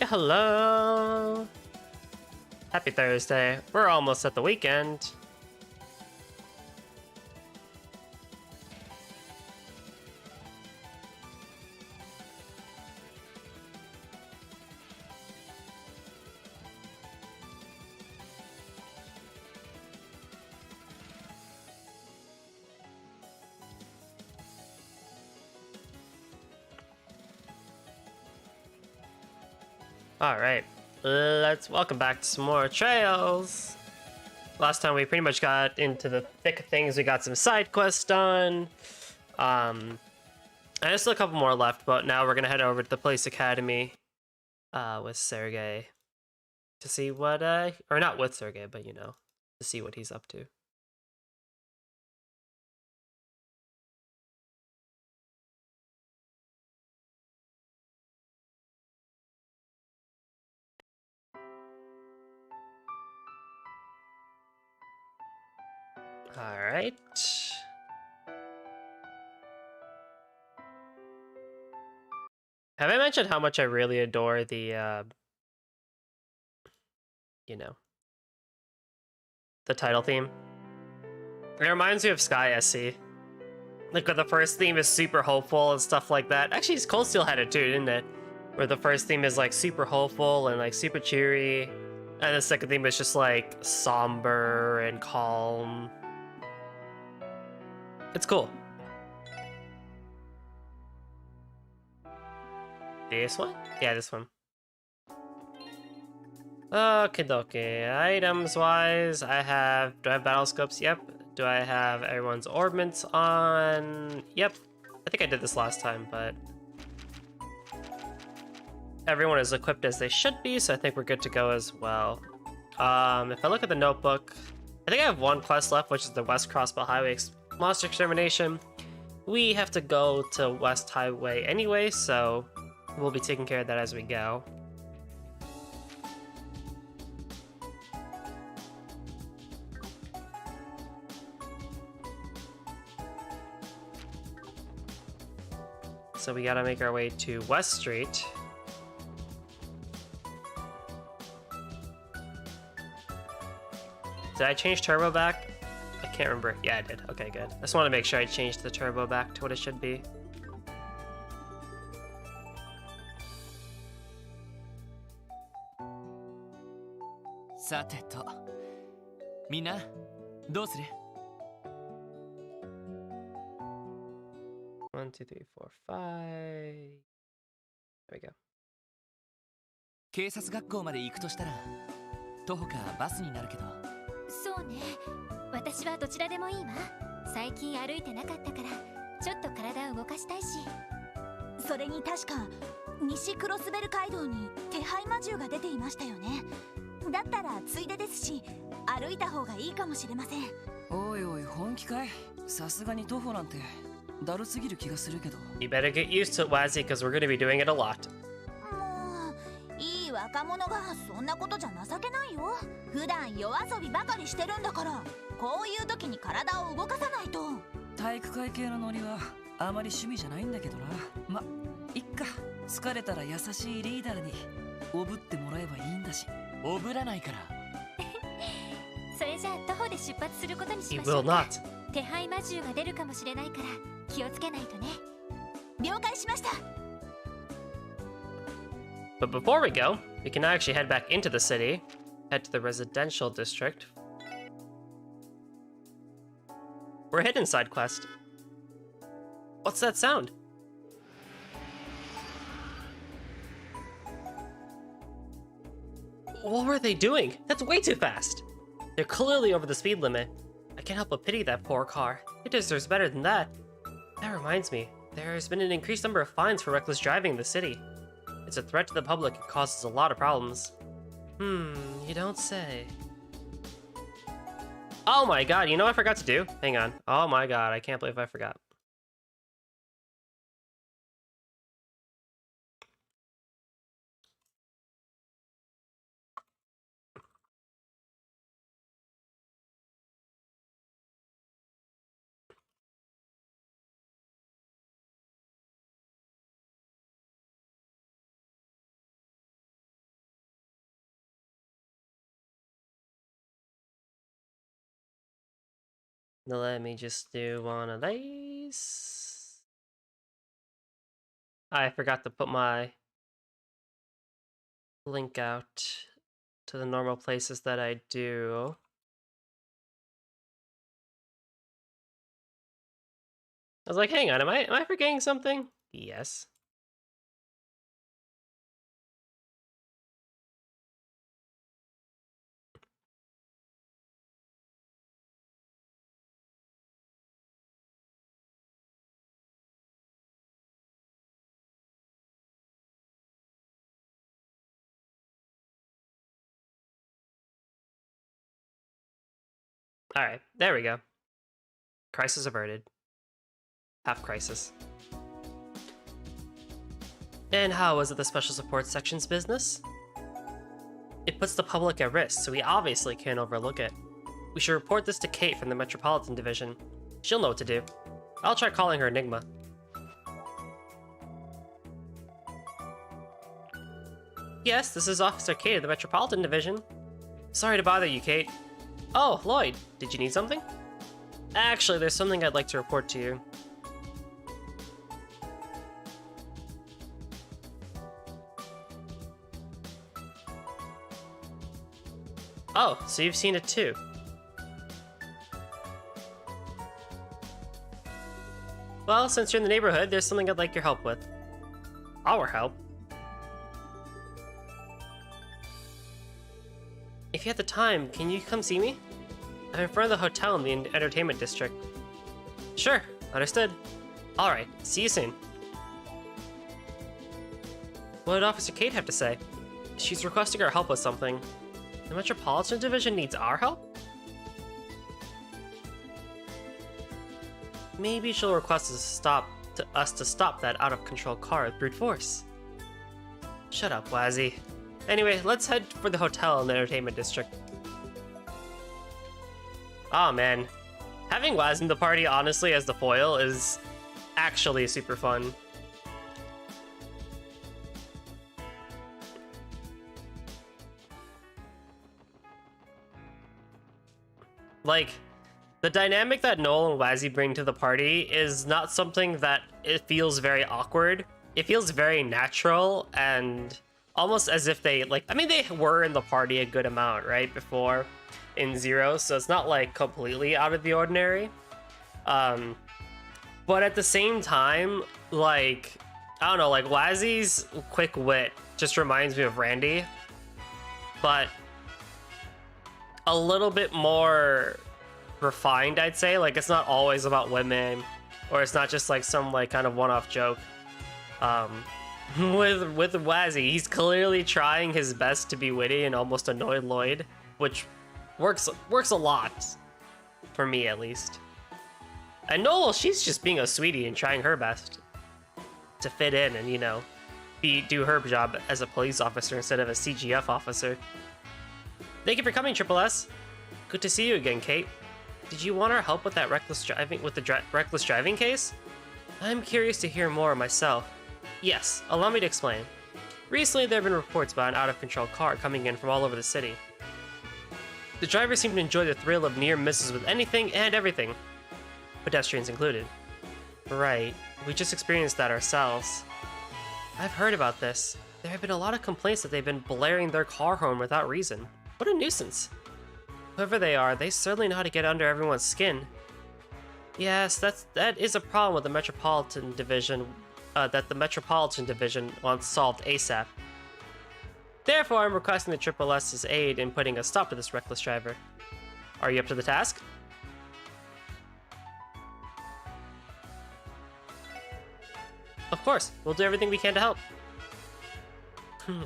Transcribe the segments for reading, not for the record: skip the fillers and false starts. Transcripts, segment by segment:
Yeah, hello. Happy Thursday. We're almost at the weekend. All right, let's welcome back to some more trails. Last time we pretty much got into the thick of things. We got some side quests done. And there's still a couple more left, but now we're gonna head over to the Police Academy with Sergey to see what or not with Sergey, but you know, to see what he's up to. All right. Have I mentioned how much I really adore the, you know, the title theme? It reminds me of Sky SC. Like, where the first theme is super hopeful and stuff like that. Actually, Cold Steel had it too, didn't it? Where the first theme is, like, super hopeful and, like, super cheery. And the second theme is just, like, somber and calm. It's cool. This one? Yeah, this one. Okay, dokie. Items-wise, do I have battle scopes? Yep. Do I have everyone's orbments on? Yep. I think I did this last time, but everyone is equipped as they should be, so I think we're good to go as well. If I look at the notebook, I think I have one quest left, which is the West Crossbow Highway Monster Extermination. We have to go to West Highway anyway, so we'll be taking care of that as we go. So we gotta make our way to West Street. Did I change turbo back? I can't remember. Yeah, I did. Okay, good. I just want to make sure I changed the turbo back to what it should be. Mina, どうする? 1, 2, 3, 4, 5. There we go. 警察学校まで行くとしたら徒歩かバスになるけど。そうね。私はどちらでもいいわ。最近歩いてなかったからちょっと体を動かしたいし。それに確か西クロスベル街道に手配魔獣が出ていましたよね。だったらついでですし歩いた方がいいかもしれません。おいおい本気かい？さすがに徒歩なんてだるすぎる気がするけど。You better get used to it, Wazzy, because we're going to be doing it a lot. もういい若者がそんなことじゃ情けないよ。普段夜遊びばかりしてるんだからこういう時に体を動かさないと。体育会系のノリはあまり趣味じゃないんだけどな。ま、いっか。疲れたら優しいリーダーにおぶってもらえばいいんだし。おぶらないから。それじゃあ徒歩で出発することにし He ましょ will うか。 not. 手配魔獣が出るかもしれないから気をつけないとね。了解しました。But before we go, we can actually head back into the city, head to the residential district. We're a hidden side quest. What's that sound? What were they doing? That's way too fast. They're clearly over the speed limit. I can't help but pity that poor car. It deserves better than that. That reminds me, there's been an increased number of fines for reckless driving in the city. It's a threat to the public and causes a lot of problems. You don't say. Oh my god, you know what I forgot to do? Hang on. Oh my god, I can't believe I forgot. Now let me just do one of these. I forgot to put my link out to the normal places that I do. I was like, hang on, am I forgetting something? Yes. Alright, there we go. Crisis averted. Half crisis. And how was it the Special Support Section's business? It puts the public at risk, so we obviously can't overlook it. We should report this to Kate from the Metropolitan Division. She'll know what to do. I'll try calling her Enigma. Yes, this is Officer Kate of the Metropolitan Division. Sorry to bother you, Kate. Oh, Lloyd, did you need something? Actually, there's something I'd like to report to you. Oh, so you've seen it too. Well, since you're in the neighborhood, there's something I'd like your help with. Our help? If you have the time, can you come see me? I'm in front of the hotel in the entertainment district. Sure, understood. Alright, see you soon. What did Officer Kate have to say? She's requesting our help with something. The Metropolitan Division needs our help? Maybe she'll request us to stop that out-of-control car with brute force. Shut up, Wazzy. Anyway, let's head for the hotel in the entertainment district. Oh man, having Waz in the party, honestly, as the foil is actually super fun. Like, the dynamic that Noel and Wazzy bring to the party is not something that it feels very awkward. It feels very natural and almost as if they, like, I mean, they were in the party a good amount, right, before in Zero, so it's not, like, completely out of the ordinary. But at the same time, like, I don't know, like, Wazzy's quick wit just reminds me of Randy, but a little bit more refined, I'd say. Like, it's not always about women, or it's not just like some like kind of one-off joke. With Wazzy, he's clearly trying his best to be witty and almost annoy Lloyd, which works a lot for me, at least. And Noel, she's just being a sweetie and trying her best to fit in and, you know, do her job as a police officer instead of a CGF officer. Thank you for coming, Triple S. Good to see you again, Kate. Did you want our help with that reckless driving case? I'm curious to hear more myself. Yes, allow me to explain. Recently, there have been reports about an out-of-control car coming in from all over the city. The drivers seem to enjoy the thrill of near misses with anything and everything, pedestrians included. Right, we just experienced that ourselves. I've heard about this. There have been a lot of complaints that they've been blaring their car horn without reason. What a nuisance. Whoever they are, they certainly know how to get under everyone's skin. Yes, that is a problem with the Metropolitan Division, that the Metropolitan Division wants solved ASAP. Therefore, I'm requesting the Triple S's aid in putting a stop to this reckless driver. Are you up to the task? Of course, we'll do everything we can to help.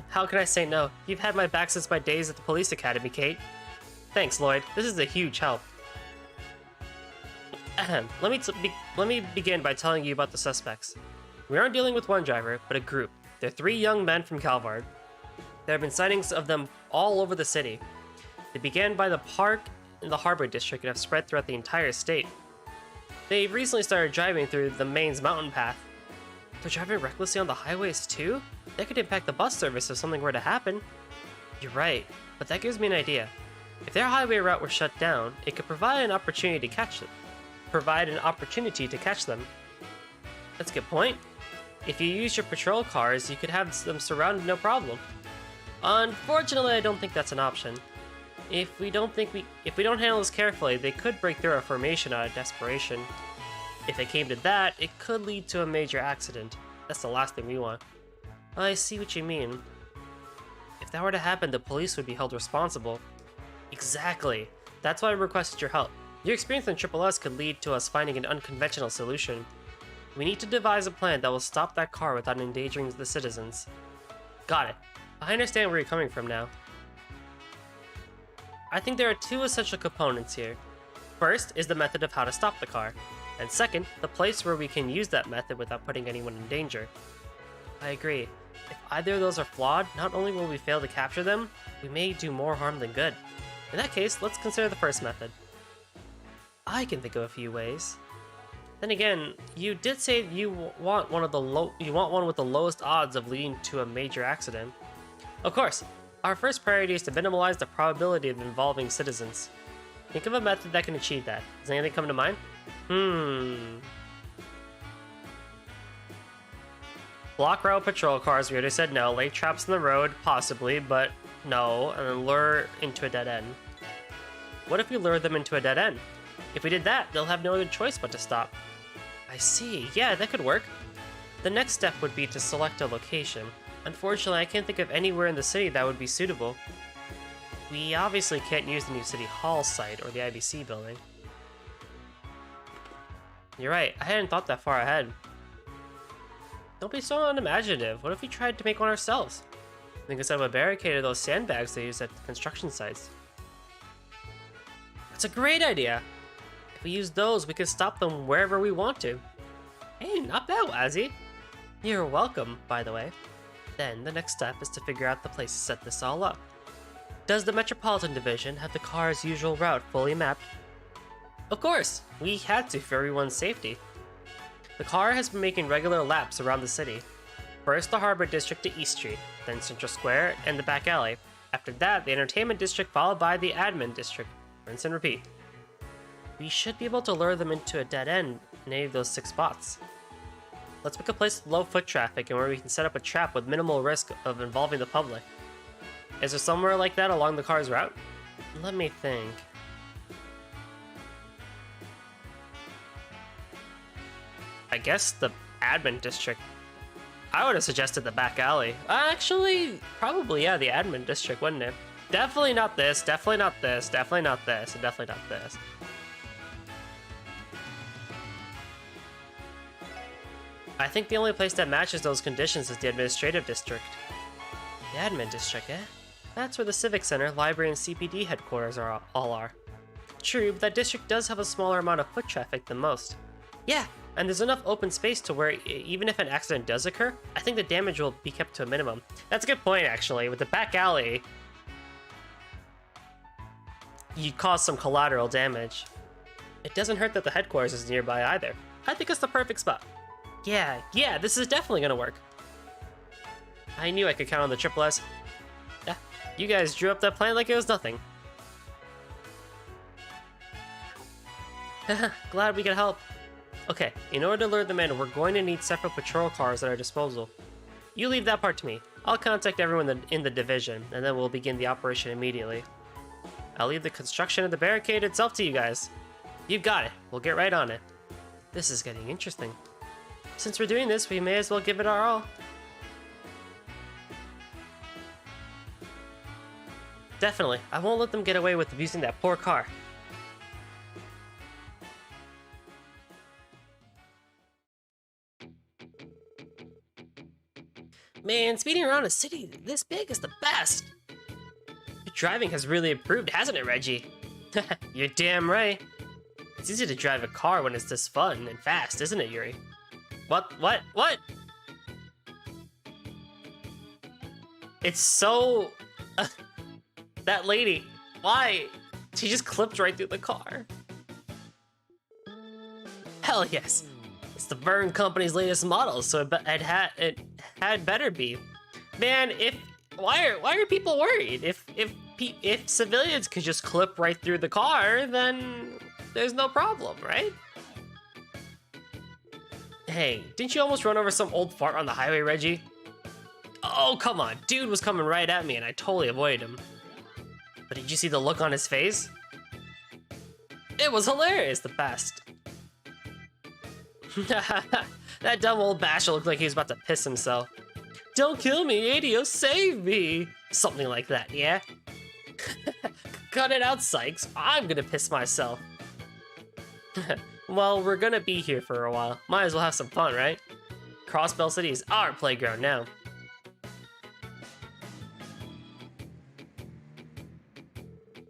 How can I say no? You've had my back since my days at the police academy, Kate. Thanks, Lloyd. This is a huge help. Let me begin by telling you about the suspects. We aren't dealing with one driver, but a group. They're 3 young men from Calvard. There have been sightings of them all over the city. They began by the park in the Harbor District and have spread throughout the entire state. They recently started driving through the Maine's mountain path. They're driving recklessly on the highways too? That could impact the bus service if something were to happen. You're right, but that gives me an idea. If their highway route were shut down, it could provide an opportunity to catch them. provide an opportunity to catch them. That's a good point. If you use your patrol cars, you could have them surrounded no problem. Unfortunately, I don't think that's an option. If we don't handle this carefully, they could break through our formation out of desperation. If it came to that, it could lead to a major accident. That's the last thing we want. I see what you mean. If that were to happen, the police would be held responsible. Exactly. That's why I requested your help. Your experience in Triple S could lead to us finding an unconventional solution. We need to devise a plan that will stop that car without endangering the citizens. Got it. I understand where you're coming from now. I think there are two essential components here. First is the method of how to stop the car, and second, the place where we can use that method without putting anyone in danger. I agree. If either of those are flawed, not only will we fail to capture them, we may do more harm than good. In that case, let's consider the first method. I can think of a few ways. Then again, you did say you want one with the lowest odds of leading to a major accident. Of course, our first priority is to minimize the probability of involving citizens. Think of a method that can achieve that. Does anything come to mind? Block route patrol cars, we already said no. Lay traps in the road, possibly, but no. And then lure into a dead end. What if we lure them into a dead end? If we did that, they'll have no other choice but to stop. I see. Yeah, that could work. The next step would be to select a location. Unfortunately, I can't think of anywhere in the city that would be suitable. We obviously can't use the new City Hall site or the IBC building. You're right, I hadn't thought that far ahead. Don't be so unimaginative. What if we tried to make one ourselves? Think instead of a barricade of those sandbags they use at construction sites. That's a great idea! If we use those, we can stop them wherever we want to. Hey, not bad, Wazzy. You're welcome, by the way. Then, the next step is to figure out the place to set this all up. Does the Metropolitan Division have the car's usual route fully mapped? Of course! We had to for everyone's safety. The car has been making regular laps around the city. First the Harbor District to East Street, then Central Square and the back alley. After that, the Entertainment District followed by the Admin District. Rinse and repeat. We should be able to lure them into a dead end in any of those 6 spots. Let's pick a place with low foot traffic and where we can set up a trap with minimal risk of involving the public. Is there somewhere like that along the car's route? Let me think. I guess the Admin District. I would have suggested the back alley. Actually, probably, yeah, the Admin District, wouldn't it? Definitely not this, definitely not this, definitely not this, and definitely not this. I think the only place that matches those conditions is the Administrative District. The Admin District, eh? That's where the Civic Center, Library, and CPD headquarters all are. True, but that district does have a smaller amount of foot traffic than most. Yeah, and there's enough open space to where even if an accident does occur, I think the damage will be kept to a minimum. That's a good point, actually. With the back alley, you cause some collateral damage. It doesn't hurt that the headquarters is nearby either. I think it's the perfect spot. Yeah, this is definitely gonna work. I knew I could count on the Triple S. Yeah, you guys drew up that plan like it was nothing. Glad we could help. Okay, in order to lure them in, we're going to need separate patrol cars at our disposal. You leave that part to me. I'll contact everyone in the division, and then we'll begin the operation immediately. I'll leave the construction of the barricade itself to you guys. You've got it. We'll get right on it. This is getting interesting. Since we're doing this, we may as well give it our all. Definitely. I won't let them get away with abusing that poor car. Man, speeding around a city this big is the best. Your driving has really improved, hasn't it, Reggie? You're damn right. It's easy to drive a car when it's this fun and fast, isn't it, Yuri? What? It's so... that lady, why? She just clipped right through the car. Hell yes. It's the Vern Company's latest model, so it had better be. Man, why are people worried? If civilians could just clip right through the car, then there's no problem, right? Hey, didn't you almost run over some old fart on the highway, Reggie? Oh, come on. Dude was coming right at me and I totally avoided him. But did you see the look on his face? It was hilarious, the best. That dumb old basher looked like he was about to piss himself. Don't kill me, Adio, save me! Something like that, yeah? Cut it out, Sykes. I'm gonna piss myself. Well, we're gonna be here for a while. Might as well have some fun, right? Crossbell City is our playground now.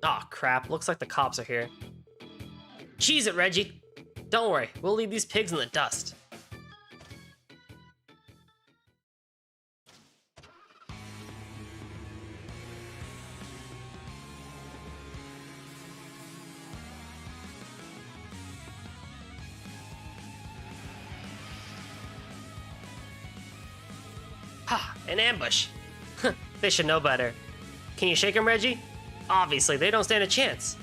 Aw, crap. Looks like the cops are here. Cheese it, Reggie. Don't worry, we'll leave these pigs in the dust. Ha! An ambush! They should know better. Can you shake them, Reggie? Obviously, they don't stand a chance.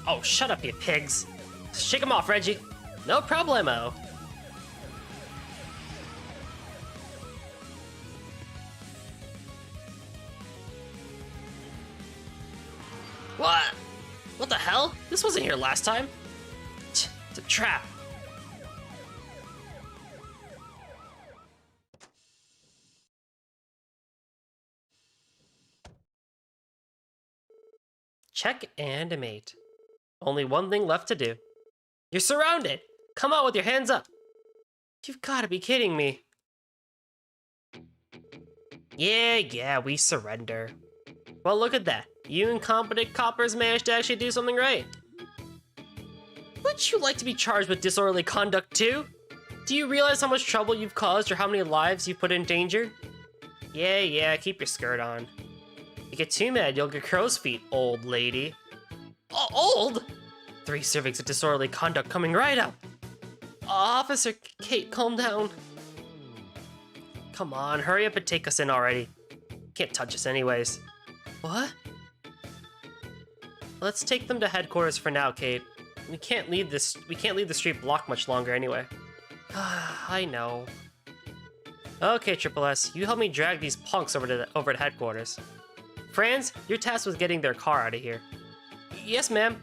Oh, shut up, you pigs. Shake them off, Reggie. No problemo. What? What the hell? This wasn't here last time. It's a trap. Check and mate. Only one thing left to do. You're surrounded! Come out with your hands up! You've gotta be kidding me. Yeah, we surrender. Well, look at that. You incompetent coppers managed to actually do something right. Wouldn't you like to be charged with disorderly conduct too? Do you realize how much trouble you've caused or how many lives you've put in danger? Yeah, keep your skirt on. You get too mad, you'll get crow's feet, old lady. Old? 3 servings of disorderly conduct coming right up. Officer Kate, calm down. Come on, hurry up and take us in already. Can't touch us anyways. What? Let's take them to headquarters for now, Kate. We can't leave the street blocked much longer anyway. I know. Okay, Triple S, you help me drag these punks over to headquarters. Franz, you're tasked with getting their car out of here. Yes, ma'am.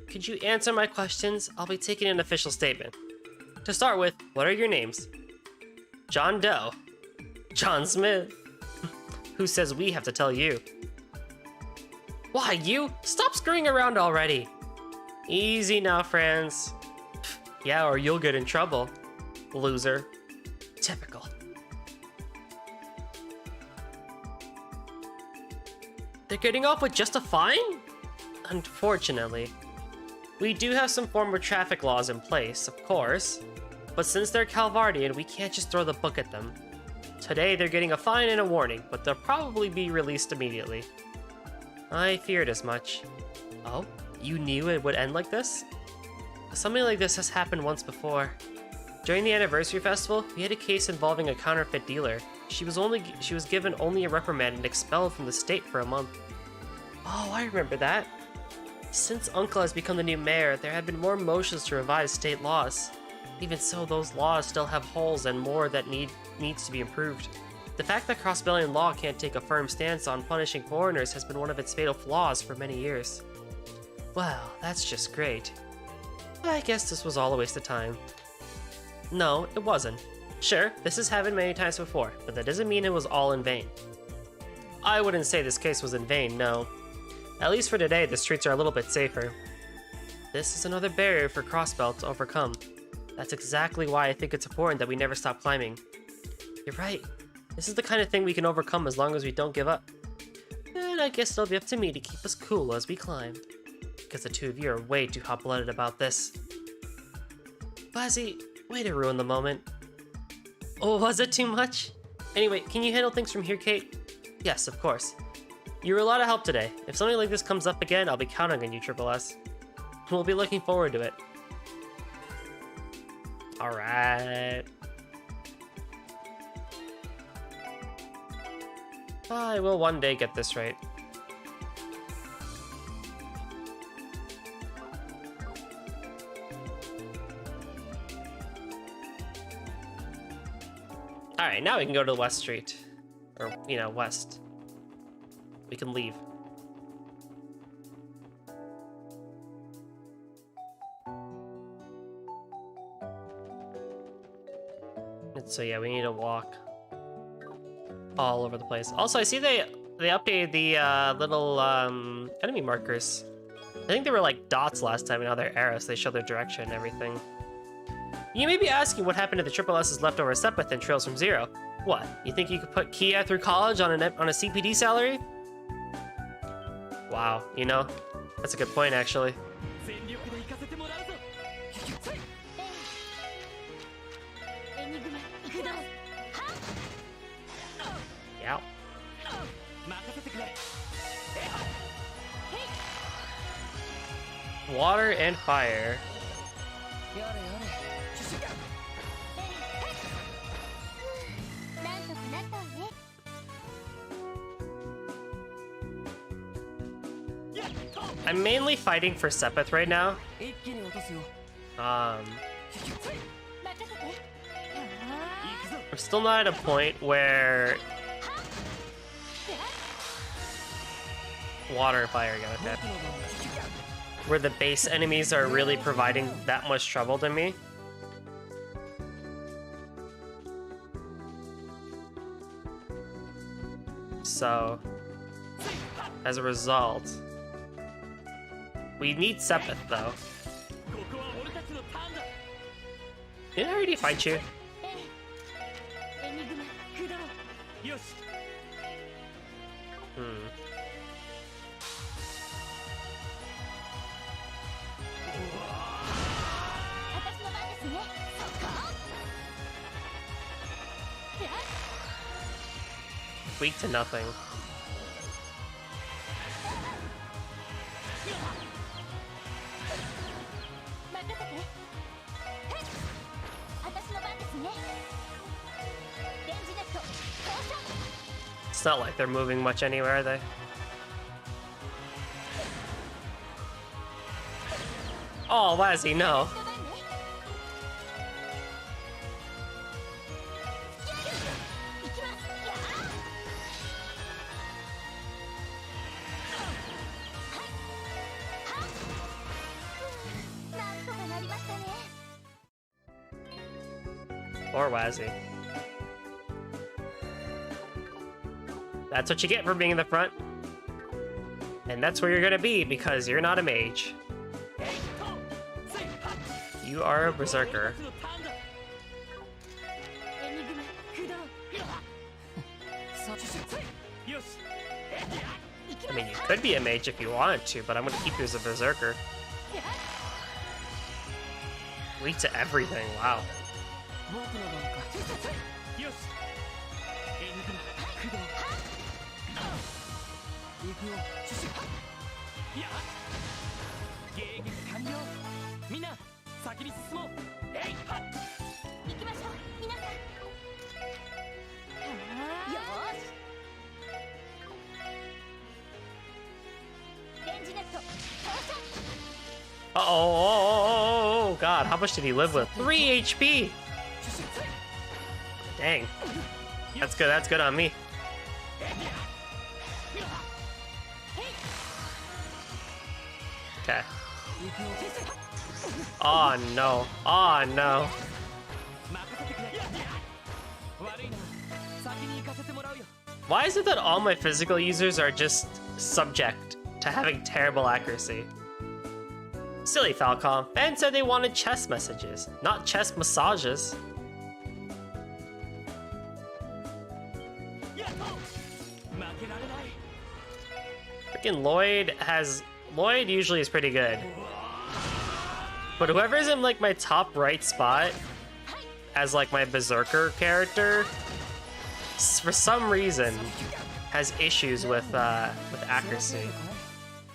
Could you answer my questions? I'll be taking an official statement. To start with, what are your names? John Doe. John Smith. Who says we have to tell you? Why, you? Stop screwing around already. Easy now, friends. Yeah, or you'll get in trouble. Loser. Typical. They're getting off with just a fine? Unfortunately. We do have some form of traffic laws in place, of course, but since they're Calvardian, we can't just throw the book at them. Today, they're getting a fine and a warning, but they'll probably be released immediately. I feared as much. Oh? You knew it would end like this? Something like this has happened once before. During the anniversary festival, we had a case involving a counterfeit dealer. She was given only a reprimand and expelled from the state for a month. Oh, I remember that. Since Uncle has become the new mayor, there have been more motions to revise state laws. Even so, those laws still have holes and more that needs to be improved. The fact that Crossbellian law can't take a firm stance on punishing foreigners has been one of its fatal flaws for many years. Well, that's just great. I guess this was all a waste of time. No, it wasn't. Sure, this has happened many times before, but that doesn't mean it was all in vain. I wouldn't say this case was in vain, no. At least for today, the streets are a little bit safer. This is another barrier for Crossbell to overcome. That's exactly why I think it's important that we never stop climbing. You're right. This is the kind of thing we can overcome as long as we don't give up. And I guess it'll be up to me to keep us cool as we climb. Because the two of you are way too hot-blooded about this. Bazzy, way to ruin the moment. Oh, was it too much? Anyway, can you handle things from here, Kate? Yes, of course. You were a lot of help today. If something like this comes up again, I'll be counting on you, Triple S. We'll be looking forward to it. Alright. I will one day get this right. Alright, now we can go to West Street. Or, you know, west. We can leave. And so yeah, we need to walk all over the place. Also, I see they updated the little enemy markers. I think they were like dots last time, and now they're arrows. They show their direction and everything. You may be asking what happened to the Triple S's leftover Sepith and Trails from Zero. What? You think you could put Kia through college on a CPD salary? Wow, you know, that's a good point actually. Yeah. Water and fire. I'm mainly fighting for Sepith right now. I'm still not at a point where water and fire gonna hit. Where the base enemies are really providing that much trouble to me. So, as a result, we need Sepith though. Didn't I already fight you? Weak to nothing. It's not like they're moving much anywhere, are they? Oh, why does he know? Or Wazzy. That's what you get for being in the front. And that's where you're gonna be because you're not a mage. You are a berserker. I mean, you could be a mage if you wanted to, but I'm gonna keep you as a berserker. Weak to everything, wow. Oh god, how much did he live with? 3 HP! Dang. That's good on me. Okay. Oh no. Oh no. Why is it that all my physical users are just subject to having terrible accuracy? Silly Falcom. Fans said they wanted chest messages, not chest massages. Freaking Lloyd usually is pretty good. But whoever's in like my top right spot as like my berserker character, for some reason, has issues with accuracy.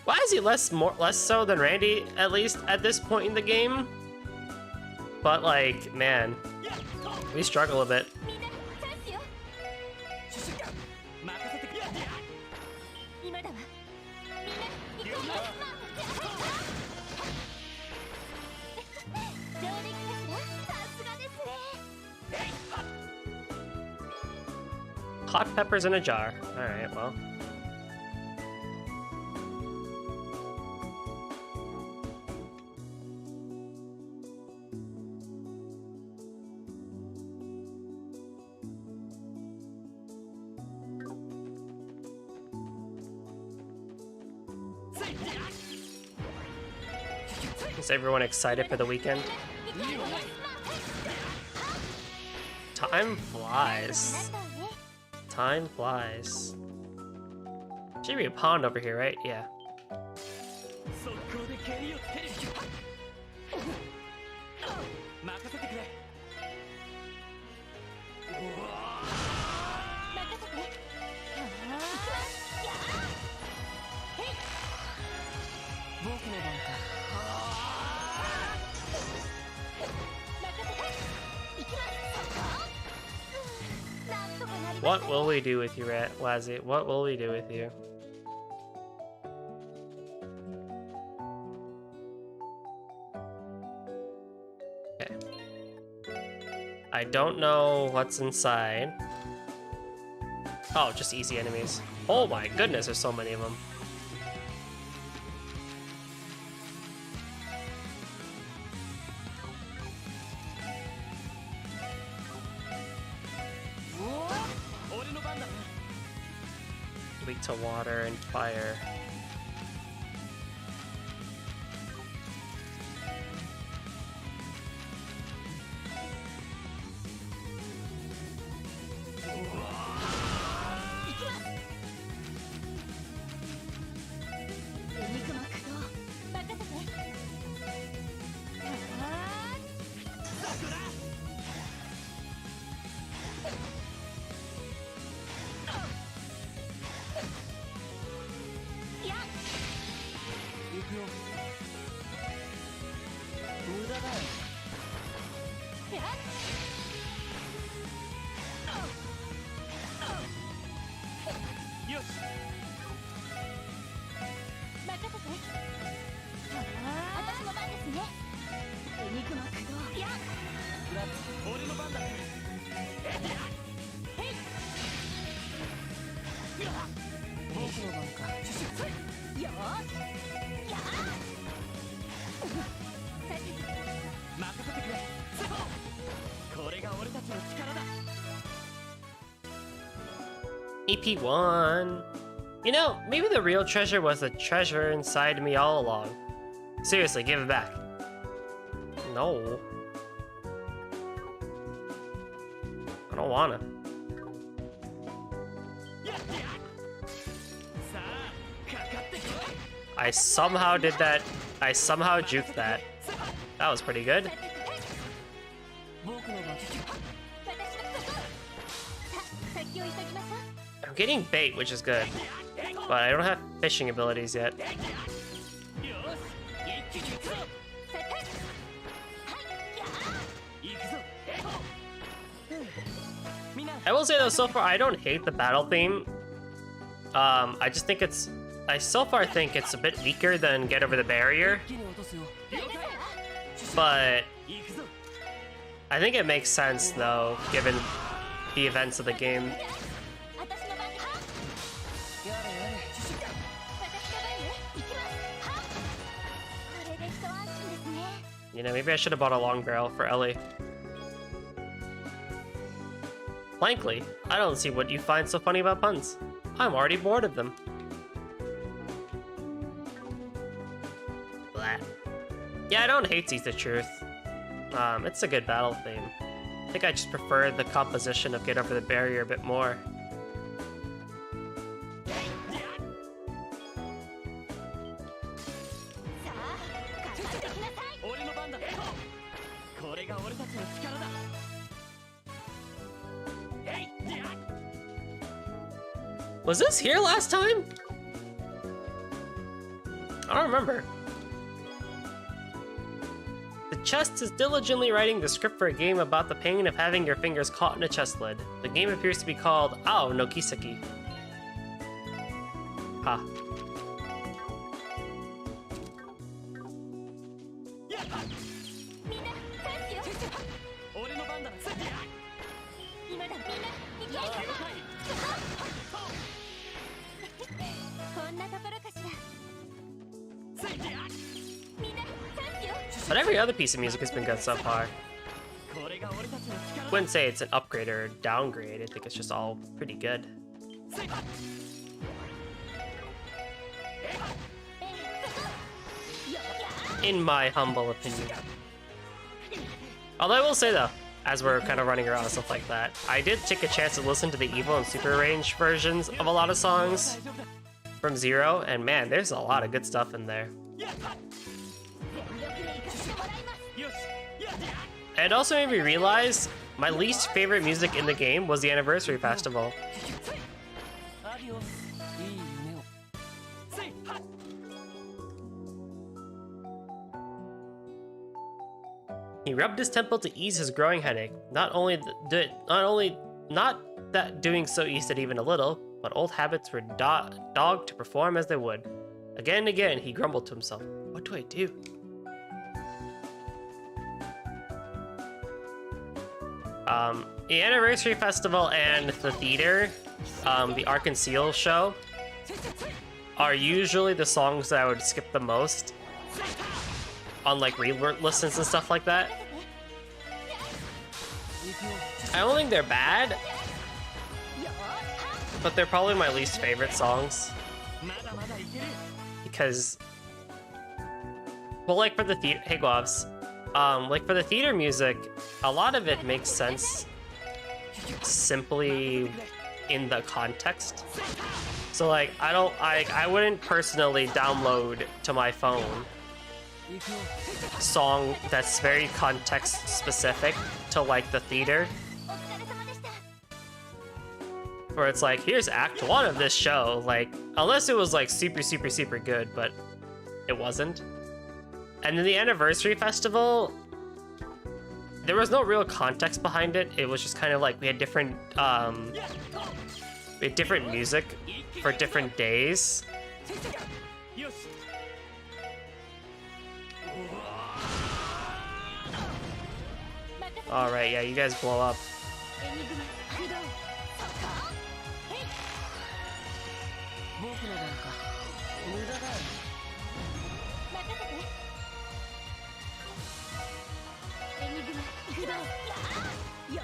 Why is he less so than Randy, at least at this point in the game? But like, man, we struggle a bit. みんなチャンスよ。今だわ。みんな行こうよ。上出来かしら？さすがですね。 Hot peppers in a jar. Alright, well. Is everyone excited for the weekend? Time flies. Time flies. Should be a pond over here, right? Yeah. What will we do with you, Wazzy? What will we do with you? Okay. I don't know what's inside. Oh, just easy enemies. Oh my goodness, there's so many of them. Weak to water and fire. EP1. You know, maybe the real treasure was the treasure inside me all along. Seriously, give it back. No. I don't wanna. I somehow did that. I somehow juked that. That was pretty good. I'm getting bait, which is good. But I don't have fishing abilities yet. I will say though, so far I don't hate the battle theme. I just think I so far think it's a bit weaker than Get Over the Barrier. But I think it makes sense though, given the events of the game. You know, maybe I should have bought a long barrel for Ellie. Frankly, I don't see what you find so funny about puns. I'm already bored of them. Blah. Yeah, I don't hate Tease the Truth. It's a good battle theme. I think I just prefer the composition of Get Over the Barrier a bit more. Was this here last time? I don't remember. The chest is diligently writing the script for a game about the pain of having your fingers caught in a chest lid. The game appears to be called Ao no Kiseki. Ha. みんなチャンスよ俺の番だ。今だみんな行けこんなところかしらみんなチャンスよ But every other piece of music has been good so far. これが俺たちの力。 Wouldn't say it's an upgrade or a downgrade. I think it's just all pretty good. In my humble opinion. Although I will say though, as we're kind of running around and stuff like that, I did take a chance to listen to the Evo and Super Range versions of a lot of songs from Zero, and man, there's a lot of good stuff in there. And it also made me realize my least favorite music in the game was the Anniversary Festival. アディオス。いい夢を。 He rubbed his temple to ease his growing headache. Not that doing so eased it even a little, but old habits were dogged to perform as they would. Again and again, he grumbled to himself, "What do I do?" The Anniversary Festival and the theater, the Arc and Seal show, are usually the songs that I would skip the most on like re-listens and stuff like that. I don't think they're bad, but they're probably my least favorite songs. Because, well, like for the theater, hey Guavs, like for the theater music, a lot of it makes sense simply in the context. So like, I wouldn't personally download to my phone song that's very context specific to like the theater, お疲れ様でした where it's like, here's act 1 of this show, like, unless it was like super good, but it wasn't. And then the Anniversary Festival, there was no real context behind it. It was just kind of like we had different music for different days. Alright, yeah, you guys blow up. エニグマ起動僕の番か。無駄だよ。任せてエニグマ起動よ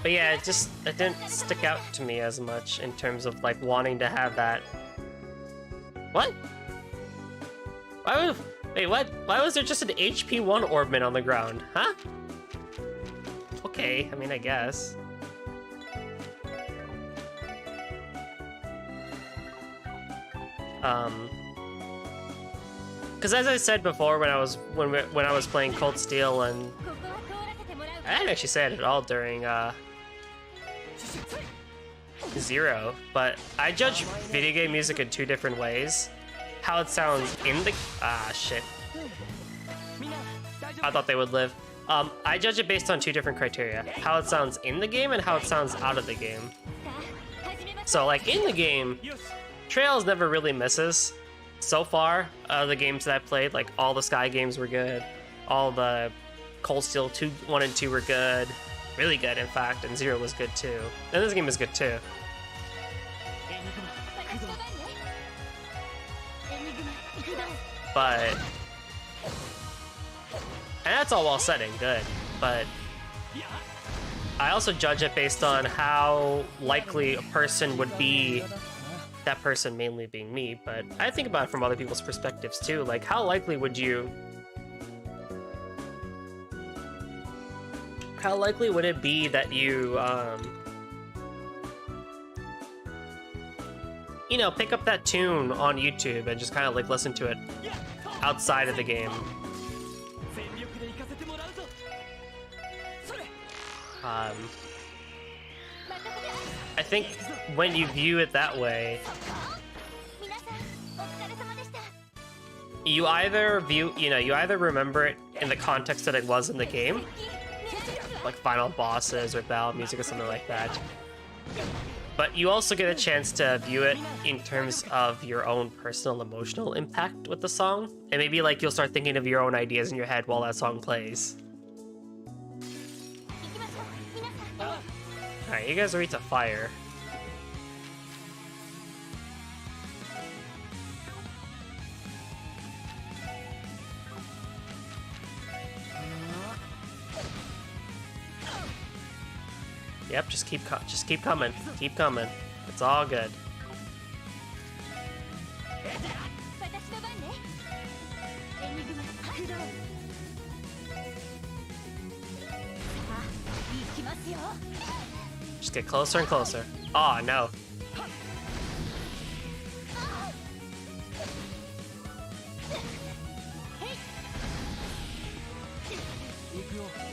But yeah, it didn't stick out to me as much in terms of like wanting to have that. What? Why was there just an HP 1 orbment on the ground? Huh? Okay, I mean, I guess. Because as I said before, when I was playing Cold Steel, and ここは通らせてもらう I didn't actually say it at all during Zero, but I judge video game music in 2 different ways. How it sounds in the shit. I thought they would live. I judge it based on 2 different criteria: how it sounds in the game and how it sounds out of the game. さあ始めましょ So like in the game, Trails never really misses. So far, the games that I played, like all the Sky games were good. All the Cold Steel 1 and 2 were good. Really good, in fact, and Zero was good too. And this game is good too. う私の番ねエニグマ起動 But and that's all well said and good, but I also judge it based on how likely a person would be, that person mainly being me, but I think about it from other people's perspectives too. Like, how likely would it be that you, you know, pick up that tune on YouTube and just kind of like listen to it outside of the game? 全力で行かせてもらうぞ。それ。 任せて I think when you view it that way, 皆さんお疲れ様でした。 you either you either remember it in the context that it was in the game, like final bosses or battle music or something like that. But you also get a chance to view it in terms of your own personal emotional impact with the song. And maybe like you'll start thinking of your own ideas in your head while that song plays. 行きましょう。皆さん。 Alright, you guys are weak to fire. Yep, just keep coming. Keep coming. It's all good. 私の番ね。エニグマ発動。さあ、行きますよ。 Just get closer and closer. Oh no.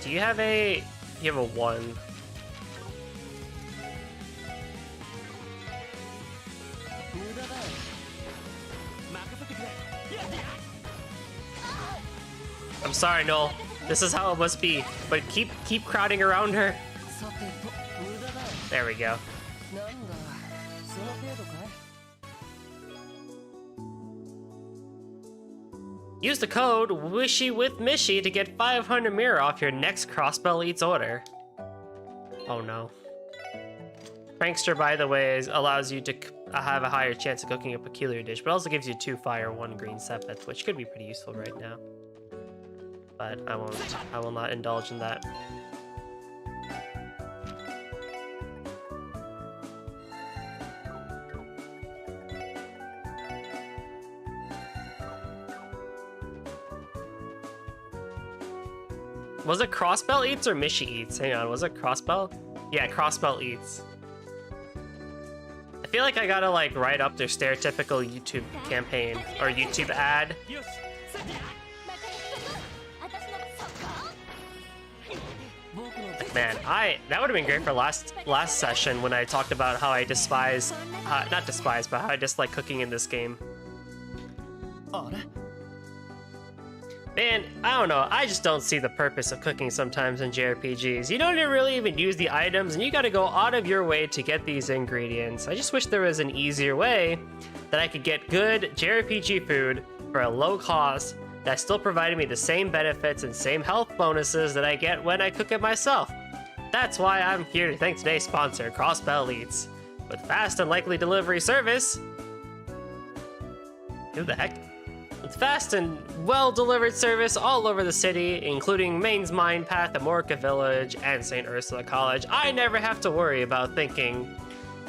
Do you have a... You have a 1. I'm sorry, Noel. This is how it must be. But keep crowding around her. さてと無駄だ。 There we go. なんだその程度かい？ Use the code WISHYWITHMISHY to get 500 mirror off your next Crossbell Eats order. Oh no. Prankster, by the way, allows you to have a higher chance of cooking a peculiar dish, but also gives you 2 fire, 1 green sepith, which could be pretty useful right now. But I will not indulge in that. Was it Crossbell Eats or Mishy Eats? Hang on, was it Crossbell? Yeah, Crossbell Eats. I feel like I gotta like write up their stereotypical YouTube campaign or YouTube ad. Man, that would have been great for last session when I talked about how I despise, not despise, but how I dislike cooking in this game. あれ？ Man, I don't know, I just don't see the purpose of cooking sometimes in JRPGs. You don't really even use the items, and you gotta go out of your way to get these ingredients. I just wish there was an easier way that I could get good JRPG food for a low cost that still provided me the same benefits and same health bonuses that I get when I cook it myself. That's why I'm here to thank today's sponsor, Crossbell Eats. With fast and likely delivery service... Who the heck? With fast and well-delivered service all over the city, including Maine's Mine Path, Amorca Village, and St. Ursula College, I never have to worry about thinking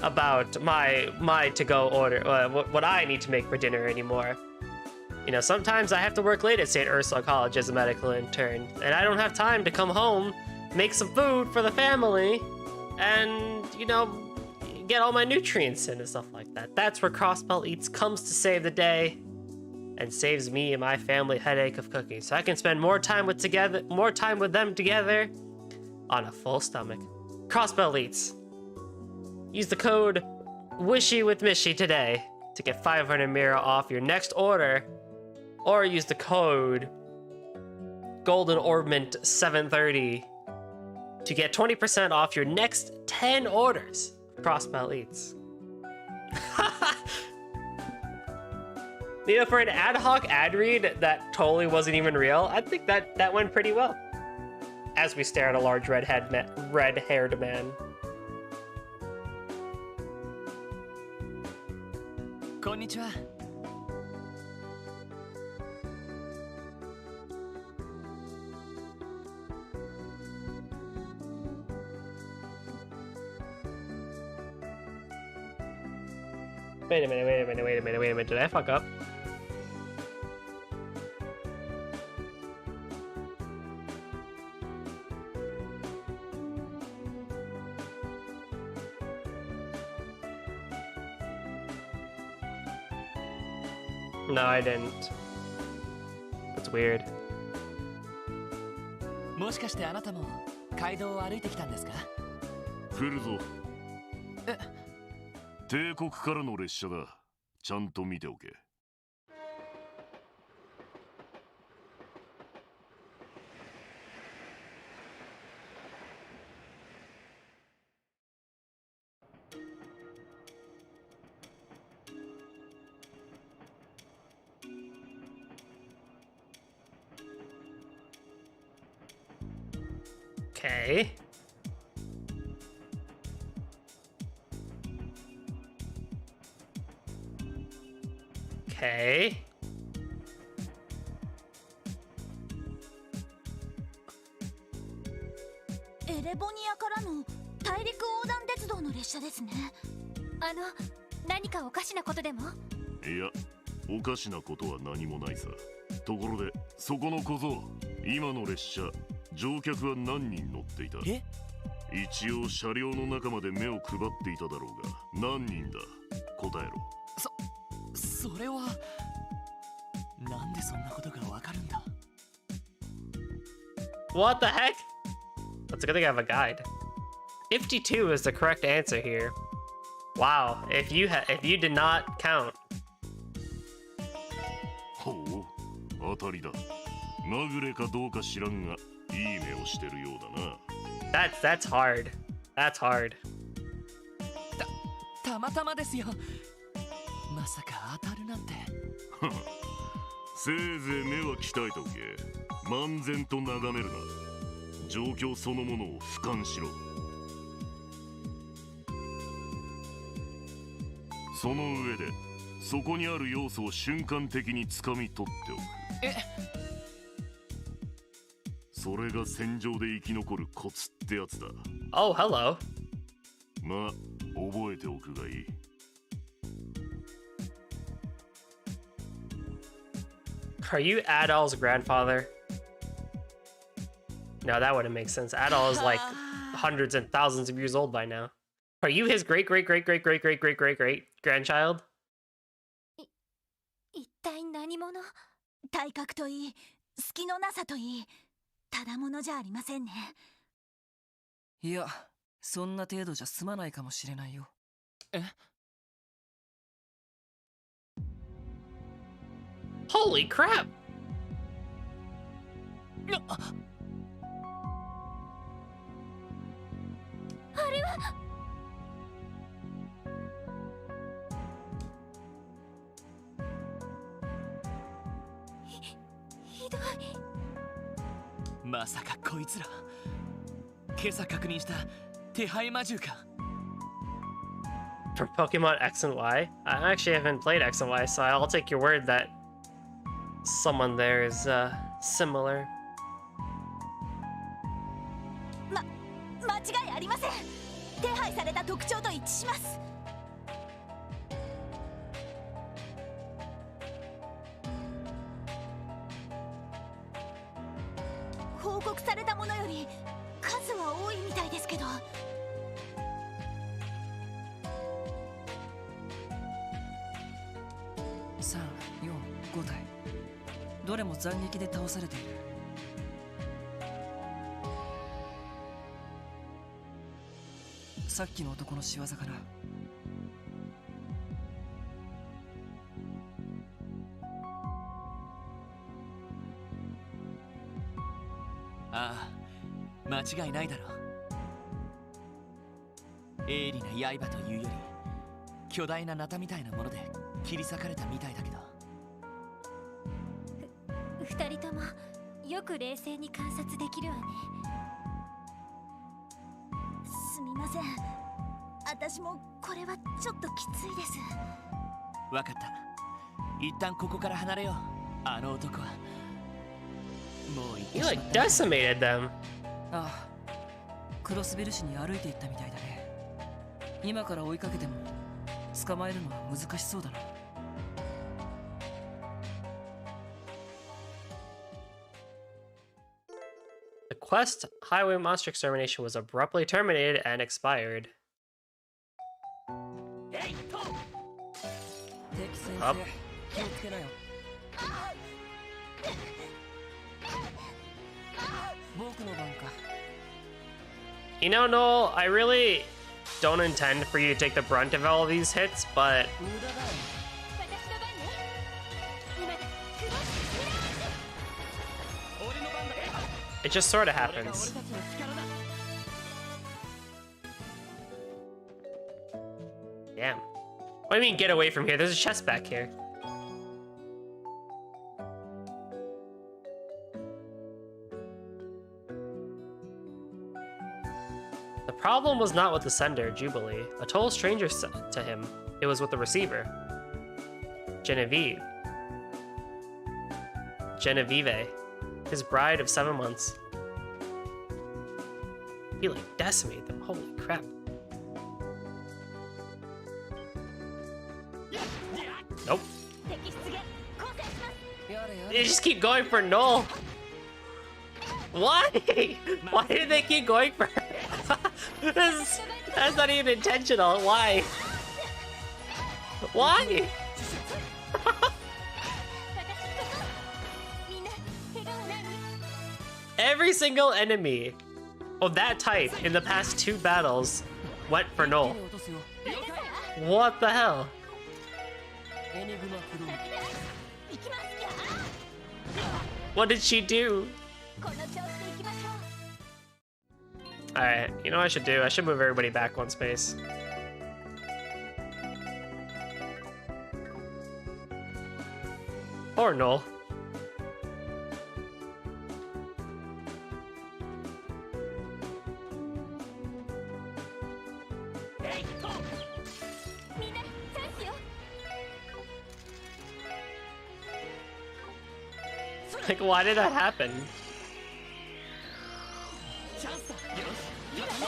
about my to-go order, what I need to make for dinner anymore. You know, sometimes I have to work late at St. Ursula College as a medical intern, and I don't have time to come home, make some food for the family, and, you know, get all my nutrients in and stuff like that. That's where Crossbell Eats comes to save the day, and saves me and my family headache of cooking, so I can spend more time with them together on a full stomach. Crossbell Eats. Use the code WISHYWITHMISHY today to get 500 Mira off your next order, or use the code GoldenOrbment730 to get 20% off your next 10 orders. Crossbell Eats. You know, for an ad hoc ad read that totally wasn't even real, I think that went pretty well. As we stare at a large red-haired man. こんにちは。 Wait a minute. Did I fuck up? No, I didn't. That's weird. もしかしてあなたも街道を歩いてきたんですか？来るぞ。帝国からの列車だ。ちゃんと見ておけ。Okay. Okay. エレボニアからの大陸横断鉄道の列車ですね。何かおかしなことでも？いや、おかしなことは何もないさ。ところで、そこの小僧、今の列車、乗客は何人乗っていた？え？一応車両の中まで目を配っていただろうが、何人だ？答えろ。それはなんでそんなことがわかるんだ？ What the heck? That's a good thing I have a guide. 52 is the correct answer here. Wow, if you did not count. ほう、当たりだ。まぐれかどうか知らんが、いい目をしてるようだな。That's hard. That's hard. たまたまですよ。まさか当たるなんて。せいぜい目は鍛えておけ。漫然と眺めるな。状況そのものを俯瞰しろ。その上で、そこにある要素を瞬間的に掴み取っておく。それが戦場で生き残るコツってやつだ。Oh, hello. まあ、覚えておくがいい。Are you Adol's grandfather? No, that wouldn't make sense. Adol is like hundreds and thousands of years old by now. Are you his great grandchild? 一体何者？体格といい、隙のなさといい、ただものじゃありませんね。いや、そんな程度じゃ済まないかもしれないよ。Holy crap! あれはひどい。まさかこいつら今朝確認した手配魔獣か。 From Pokemon X and Y? I actually haven't played X and Y, so I'll take your word that someone there is similar. 間違いありません。手配された特徴と一致します。報告されたものより数は多いみたいですけど。3、4、5体。どれも斬撃で倒されている。さっきの男の仕業かな。ああ、間違いないだろう。鋭利な刃というより巨大なナタみたいなもので切り裂かれたみたいだけど。二人ともよく冷静に観察できるわね。すみません。私もこれはちょっときついです。わかった。一旦ここから離れよう。あの男はもう行って You しま like った。 decimated them. ああ、クロスベル市に歩いていったみたいだね。今から追いかけても捕まえるのは難しそうだな。The quest Highway Monster Extermination was abruptly terminated and expired. 敵先あ生、気をつけなよ。僕の番か。You know, Noel, I really don't intend for you to take the brunt of all of these hits, but 無駄だよ 俺の番だ it just sort of 俺が happens. 俺たちの力だ Damn. What do you mean get away from here? There's a chest back here. The problem was not with the sender, Jubilee, a total stranger to him. It was with the receiver. Genevieve, his bride of 7 months. He like decimated them, holy crap. Nope. 敵出現交代します やれや They れ just keep going for Null. Why? Why did they keep going for her? That's not even intentional. Why? Why? 私こそみんな怪我はない？ Every single enemy of that type in the past 2 battles went for Null. 落とすよ What the hell? エニグマクルー 行きますよ What did she do? この調子で行きましょう Alright, you know what I should do? I should move everybody back 1 space. Poor Null. Like, why did that happen? チャンスだよしやってみせ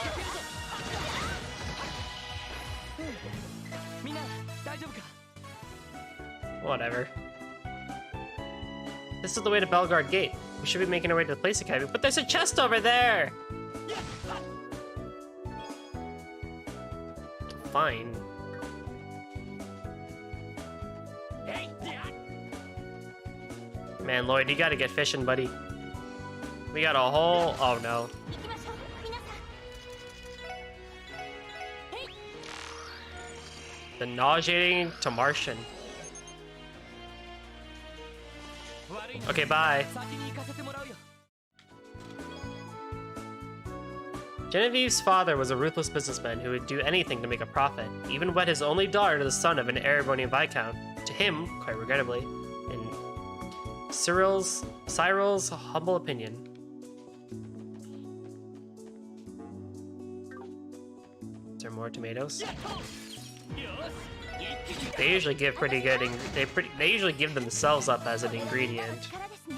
るぞみんな大丈夫か Whatever. This is the way to Belgard Gate. We should be making our way to the Place Academy, but there's a chest over there! Fine. Man, Lloyd, you gotta get fishing, buddy. We got a whole... Oh, no. 行きましょう皆さん The nauseating to Martian. 悪いな Okay, bye. 先に行かせてもらうよ Genevieve's father was a ruthless businessman who would do anything to make a profit, even wed his only daughter to the son of an Erebonian viscount, to him, quite regrettably, in Cyril's humble opinion. Is there more tomatoes? They usually give pretty good. They usually give themselves up as an ingredient. 力ですね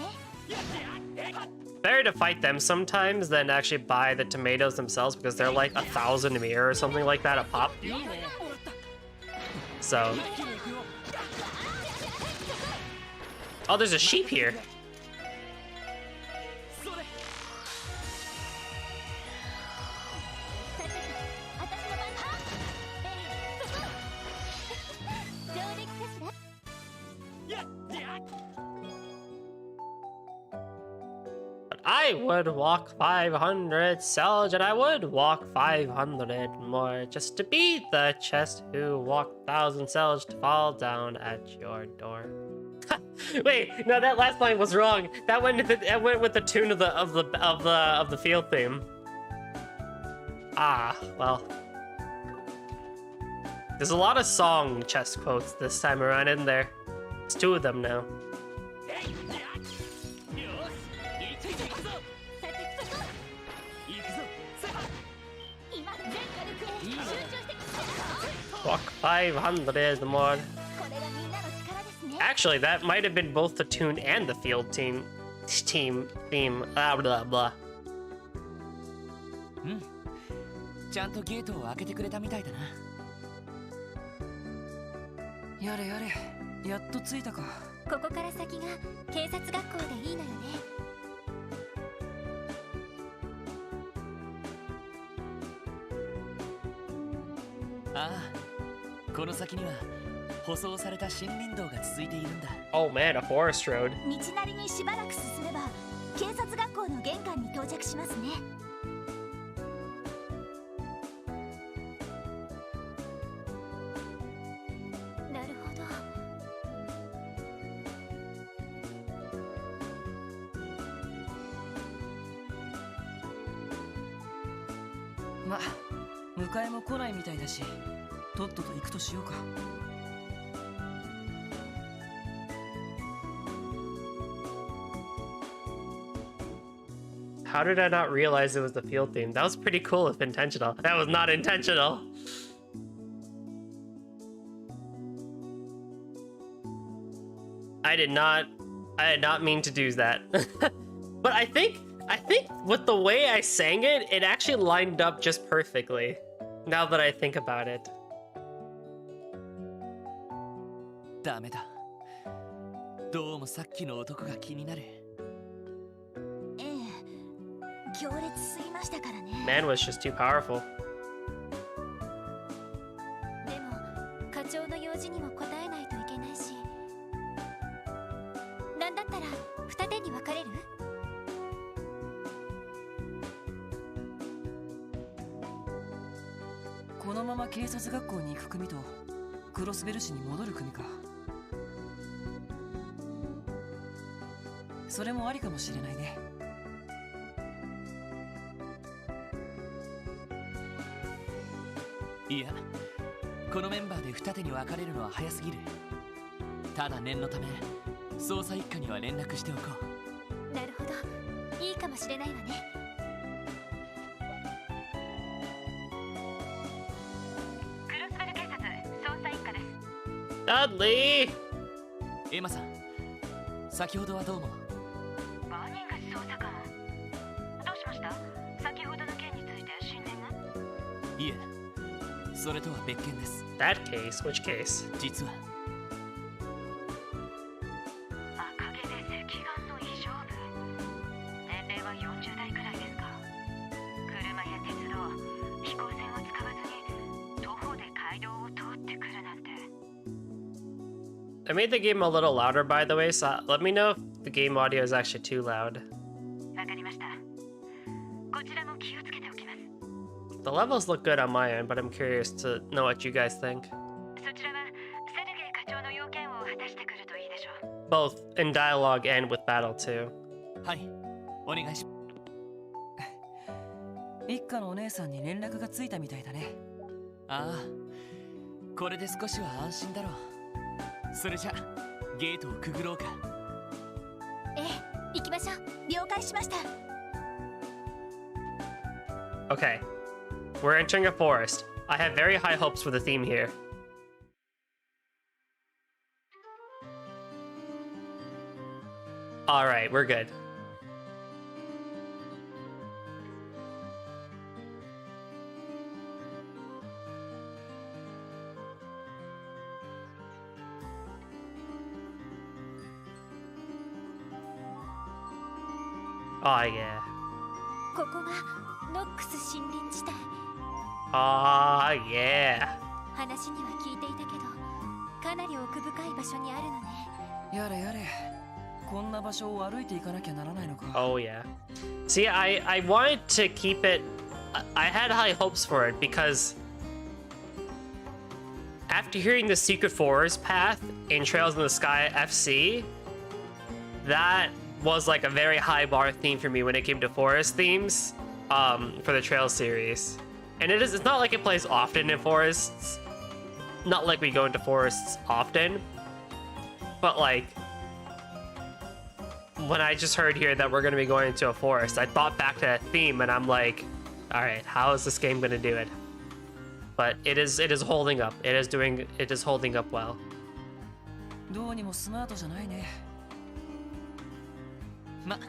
Better to fight them sometimes than actually buy the tomatoes themselves because they're like 1,000 mir or something like that a pop. いいね So, 一気に行くよ oh, there's a sheep here. それ 私の番だそこ上出来かしら But I would walk 500 Selge, and I would walk 500 more just to beat the chest who walked 1,000 Selge to fall down at your door. Wait, no, that last line was wrong. That went with the tune of the field theme. Ah, well. There's a lot of song chest quotes this time around, isn't there? It's 2 of them now. よし行くぞ さてそこ行くぞさあ 今全火力へ集中してきた Walk 500 more. これがみんなの力ですね Actually, that might have been both the tune and the field theme. Blah blah blah. うんちゃんとゲートを開けてくれたみたいだなやれやれやっと着いたかここから先が警察学校でいいのよね。ああこの先には舗装された森林道が続いているんだ Oh man, a forest road. 道なりにしばらく進めば警察学校の玄関に到着しますねま、迎えも来ないみたいだし、とっとと行くとしようか。How did I not realize it was the field theme? That was pretty cool if intentional. That was not intentional. I did not mean to do that. But I think with the way I sang it, it actually lined up just perfectly. Now that I think about it. ダメだ。どうもさっきの男が気になる。ええ、強烈すぎましたからね。 Man was just too powerful. でも課長の用事にも応えないといけないし、なんだったら二手に分かれる？このまま警察学校に行く組とクロスベル市に戻る組か。それもありかもしれないね。いや、このメンバーで二手に分かれるのは早すぎる。ただ念のため捜査一課には連絡しておこう。なるほど、いいかもしれないわね。クロスベル警察捜査一課です。Dudley! エマさん、先ほどはどうも。バーニングス捜査官、どうしました？先ほどの件について進展が？いえ、それとは別件です。 That case? Which case? 実は赤毛で赤眼の異常部。年齢は40代くらいですか？車や鉄道、飛行船を使わずに徒歩で街道を通ってくるなんて。 I made the game a little louder, by the way, so let me know if the game audio is actually too loud. わかりました。こちらも気をつけておきます。 The levels look good on my end, but I'm curious to know what you guys think. そちらはセルゲイ課長の要件を果たしてくるといいでしょう。 Both in dialogue and with battle, too. はい、お願いし。一家のお姉さんに連絡がついたみたいだね。ああ、これで少しは安心だろう。それじゃゲートをくぐろうか。ええ、行きましょう。了解しました。 Okay, we're entering a forest. I have very high hopes for the theme here. Alright, we're good. Oh yeah. ここがノックス森林地帯。 Oh yeah. 話には聞いていたけど、かなり奥深い場所にあるのね。やれやれ。こんな場所を歩いていかなきゃならないのか。 Oh yeah. See, I wanted to keep it. I had high hopes for it because after hearing the Secret Forest path in Trails in the Sky FC, that was like a very high bar theme for me when it came to forest themes for the Trails series. And it's not like it plays often in forests. Not like we go into forests often. But like when I just heard here that we're going to be going into a forest, I thought back to that theme and I'm like, all right, how is this game going to do it? But it is holding up. It is holding up well. どうにもスマートじゃないね。ま、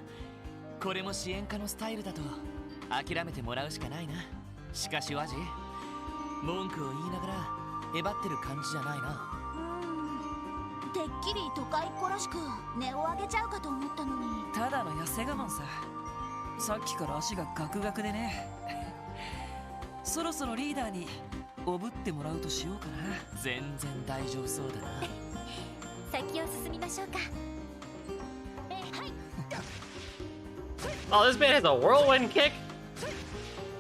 これも支援家のスタイルだと諦めてもらうしかないな。しかしワジ、文句を言いながらえばってる感じじゃないな。てっきり都会っ子らしく値を上げちゃうかと思ったのに。ただの痩せ我慢さ。さっきから足がガクガクでね。そろそろリーダーにおぶってもらうとしようかな。全然大丈夫そうだな。先を進みましょうか。はい。 Oh, this man has a whirlwind kick?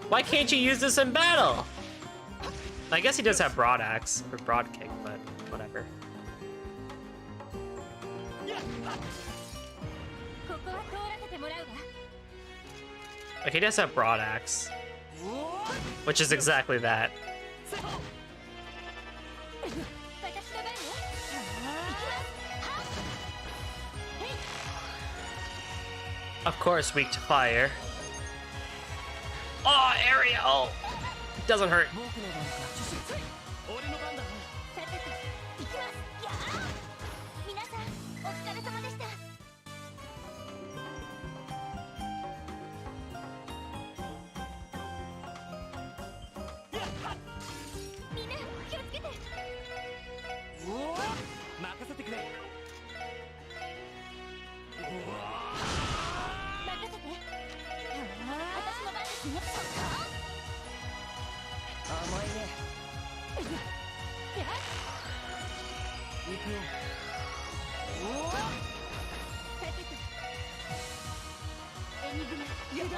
Why can't you use this in battle? I guess he does have broad axe or broad kick, but whatever. ここは通らせてもらうわ。 Like, he does have broad axe. おー Which is exactly that. 私の番ね。行きます。 Of course, weak to fire. Oh, Ariel! Doesn't hurt. 僕の番か。俺の番だ。さっさと行きます。やあ。皆さんお疲れ様でした。みんな気をつけて。おお、任せてくれ。任せて。私の番ですね。甘いね。やあ。行くよ。さっさと。エニグマ駆動。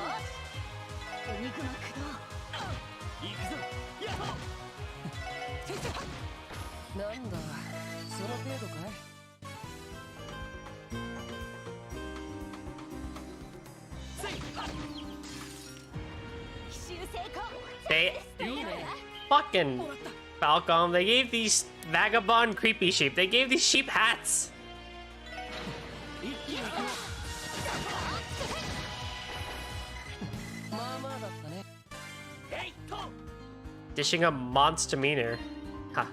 エニグマ駆動。行くぞ。やっほ。なんだ、その程度かい。奇襲成功。 They fucking Falcom. They gave these vagabond creepy sheep. They gave these sheep hats. まあまあだったね。 Dishing a monster demeanor. Huh.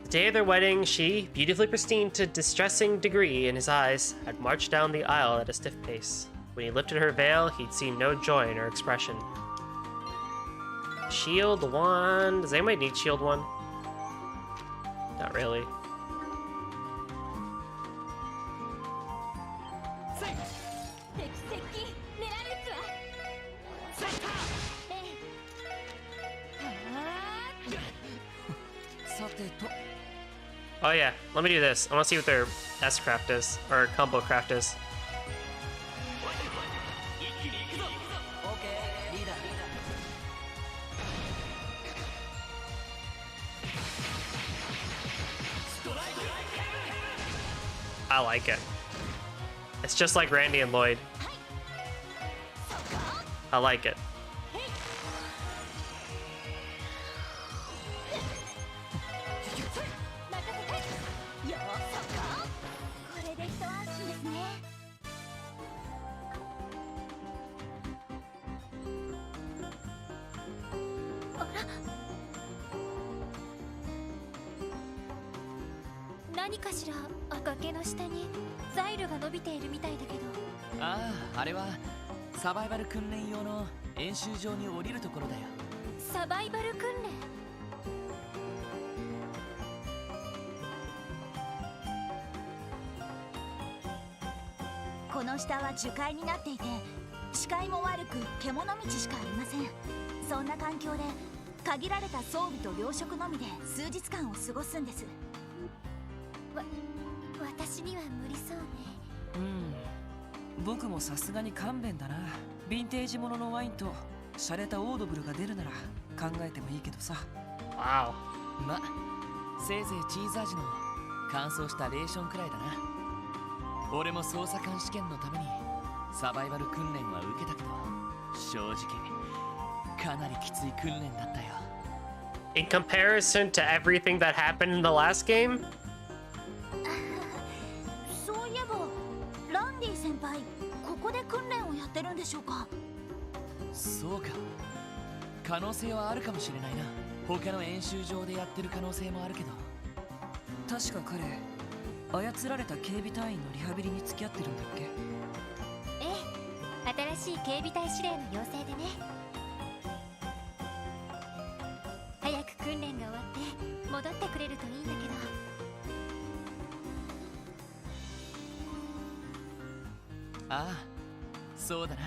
The day of their wedding, she, beautifully pristine to distressing degree in his eyes, had marched down the aisle at a stiff pace. When he lifted her veil, he'd seen no joy in her expression. Shield 1. Does anybody need shield 1? Not really. 敵接近狙えるっすわ。ええ。さてと、 Oh yeah, let me do this. I want to see what their S craft is, or combo craft is. オーケー、リーダー。 I like it. It's just like Randy and Lloyd. I like it. よーそこ。これで一安心ですね。あら。何かしら。崖の下にザイルが伸びているみたいだけど。ああ、あれはサバイバル訓練用の演習場に降りるところだよ。サバイバル訓練。この下は樹海になっていて、視界も悪く獣道しかありません。そんな環境で限られた装備と糧食のみで数日間を過ごすんです。私には無理そうね。うん、僕もさすがに勘弁だな。ヴィンテージもののワインと洒落たオードブルが出るなら考えてもいいけどさ。 Wow. ま、せいぜいチーズ味の乾燥したレーションくらいだな。俺も捜査官試験のためにサバイバル訓練は受けたけど、正直かなりきつい訓練だったよ。 In comparison to everything that happened in the last game, そういえばランディ先輩、ここで訓練をやってるんでしょうか。そうか、可能性はあるかもしれないな。他の演習場でやってる可能性もあるけど。確か彼、操られた警備隊員のリハビリに付き合ってるんだっけ。ええ、新しい警備隊司令の要請でね。早く訓練が終わって戻ってくれるといいんだけど。ああ、そうだな。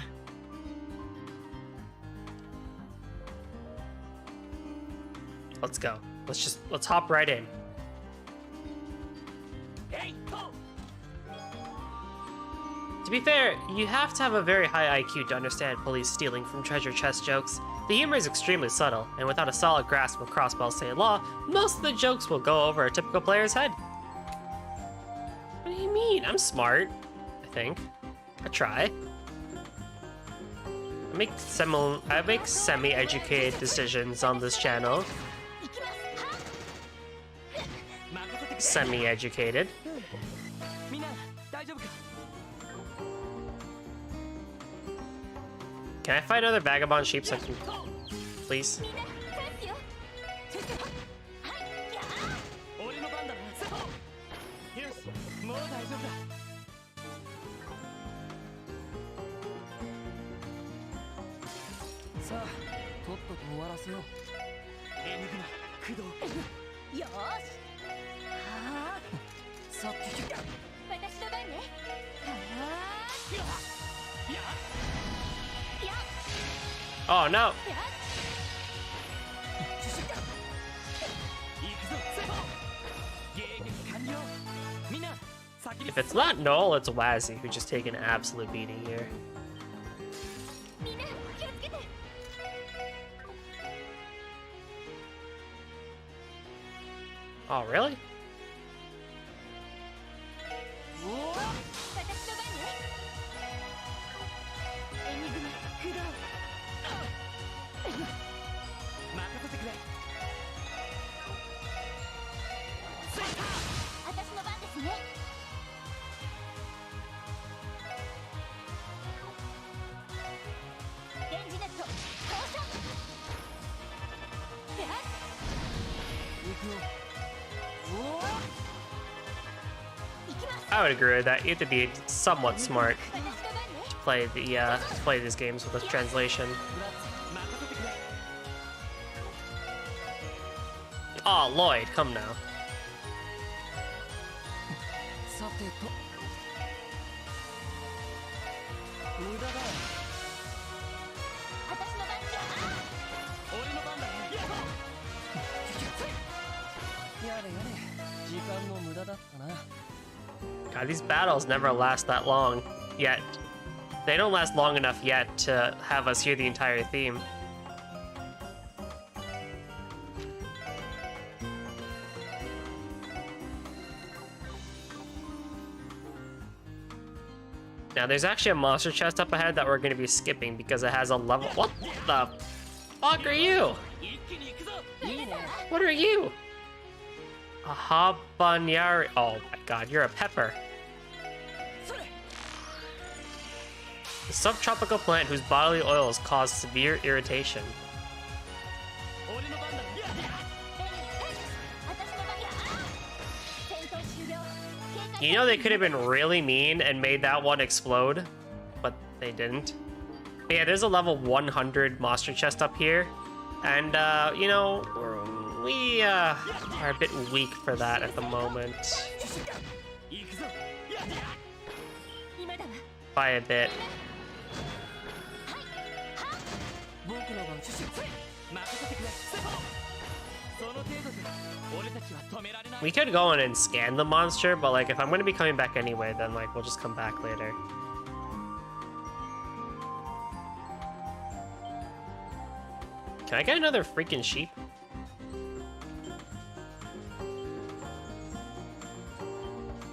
let's go. Let's hop right in. To be fair, you have to have a very high IQ to understand police stealing from treasure chest jokes. The humor is extremely subtle, and without a solid grasp of crossbell state law, most of the jokes will go over a typical player's head. What do you mean? I'm smart, I think. I try. I make semi-educated decisions on this channel. Semi-educated. みんな大丈夫か Can I find another vagabond sheep so I can... Please? 俺の番だなよしもう大丈夫だ さあとっとと終わらせようエニグマ駆動よーしはあさて私の番ね。Oh no! 行くぞセフォ迎撃完了みんな先に If it's not Noel, it's Wazzy, who just take an absolute beating here. みんな気をつけて。 Oh, really? 私の番ね。エニグマ駆動。任せてくれ私の番ですね。レンジネット交渉。行くよ I would agree with that. You have to be somewhat smart 私の番ね。 to play these games with a translation. 任せてくれ Oh, Lloyd, come now. さてと無駄だ私の番じゃ。俺の番だやれやれ時間の無駄だったな God, these battles never last that long. Yet. They don't last long enough yet to have us hear the entire theme. Now, there's actually a monster chest up ahead that we're going to be skipping because it has a level... What the fuck are you? 一気に行くぞ What are you? A habanero. Oh my god, you're a pepper. A subtropical plant whose bodily oils cause severe irritation. 俺の番だ私の番や。戦闘終了。警戒 You know they could have been really mean and made that one explode, but they didn't. But yeah, there's a level 100 monster chest up here, and you know, we are a bit weak for that at the moment. 行くぞ 今だわ。 By a bit. 僕の番任せてくれその程度じゃ俺たちは止められない We could go in and scan the monster, but like if I'm gonna be coming back anyway, then like we'll just come back later. Can I get another freaking sheep?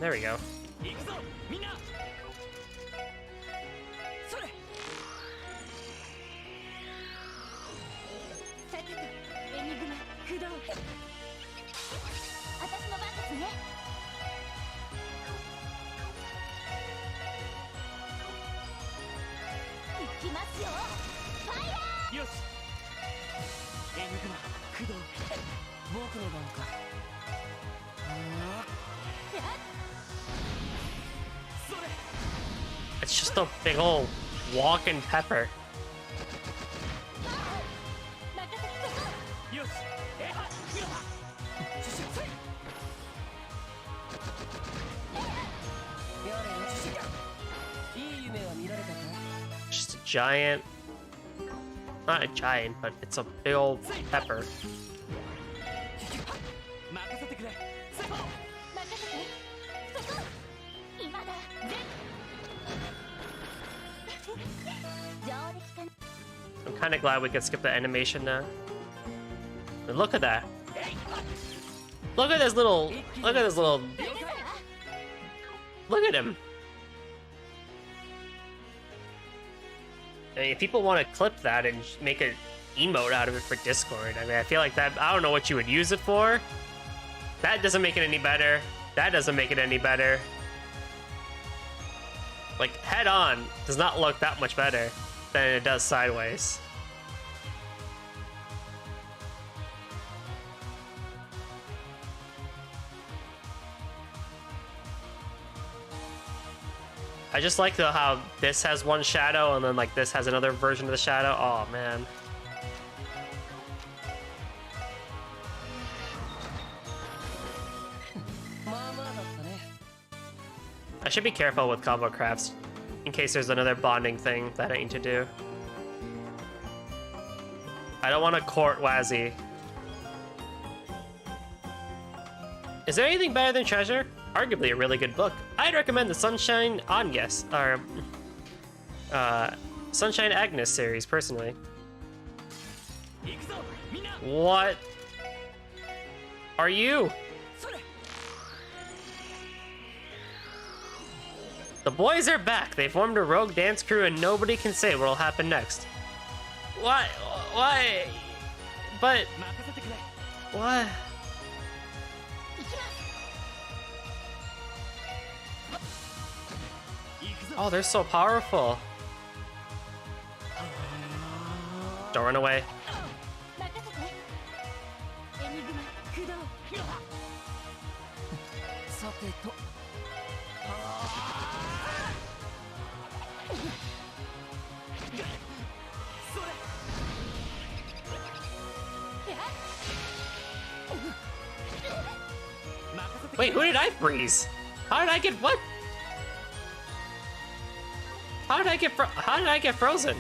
There we go. 行くぞみんなそれさてとエニグマ駆動。私の番ですね。行きますよ。ファイヤー。よしエニグマ駆動僕の番かそれ It's just a big old walking pepper. 任せてください。よしえはふらやれよいい夢は見られたか Just a giant. Not a giant, but it's a big old pepper. 任せてくれセフォ任せて。そこ。今だ。上出来かな。 I'm kind of glad we could skip the animation now. But look at that. Look at this little. Look at this little. Look at him. I mean, if people want to clip that and make an emote out of it for Discord, I mean, I feel like that, I don't know what you would use it for. That doesn't make it any better. That doesn't make it any better. Like, head on does not look that much better than it does sideways. I just like though how this has one shadow and then like this has another version of the shadow. Oh man. I should be careful with combo crafts in case there's another bonding thing that I need to do. I don't want to court Wazzy. Is there anything better than Treasure? Arguably a really good book. I'd recommend the Sunshine Agnes, or Sunshine Agnes series, personally. What are you? The boys are back. They formed a rogue dance crew and nobody can say what'll happen next. What? Why? But... what? Oh, they're so powerful. Don't run away. Wait, who did I freeze? How did I get what? How did I get frozen?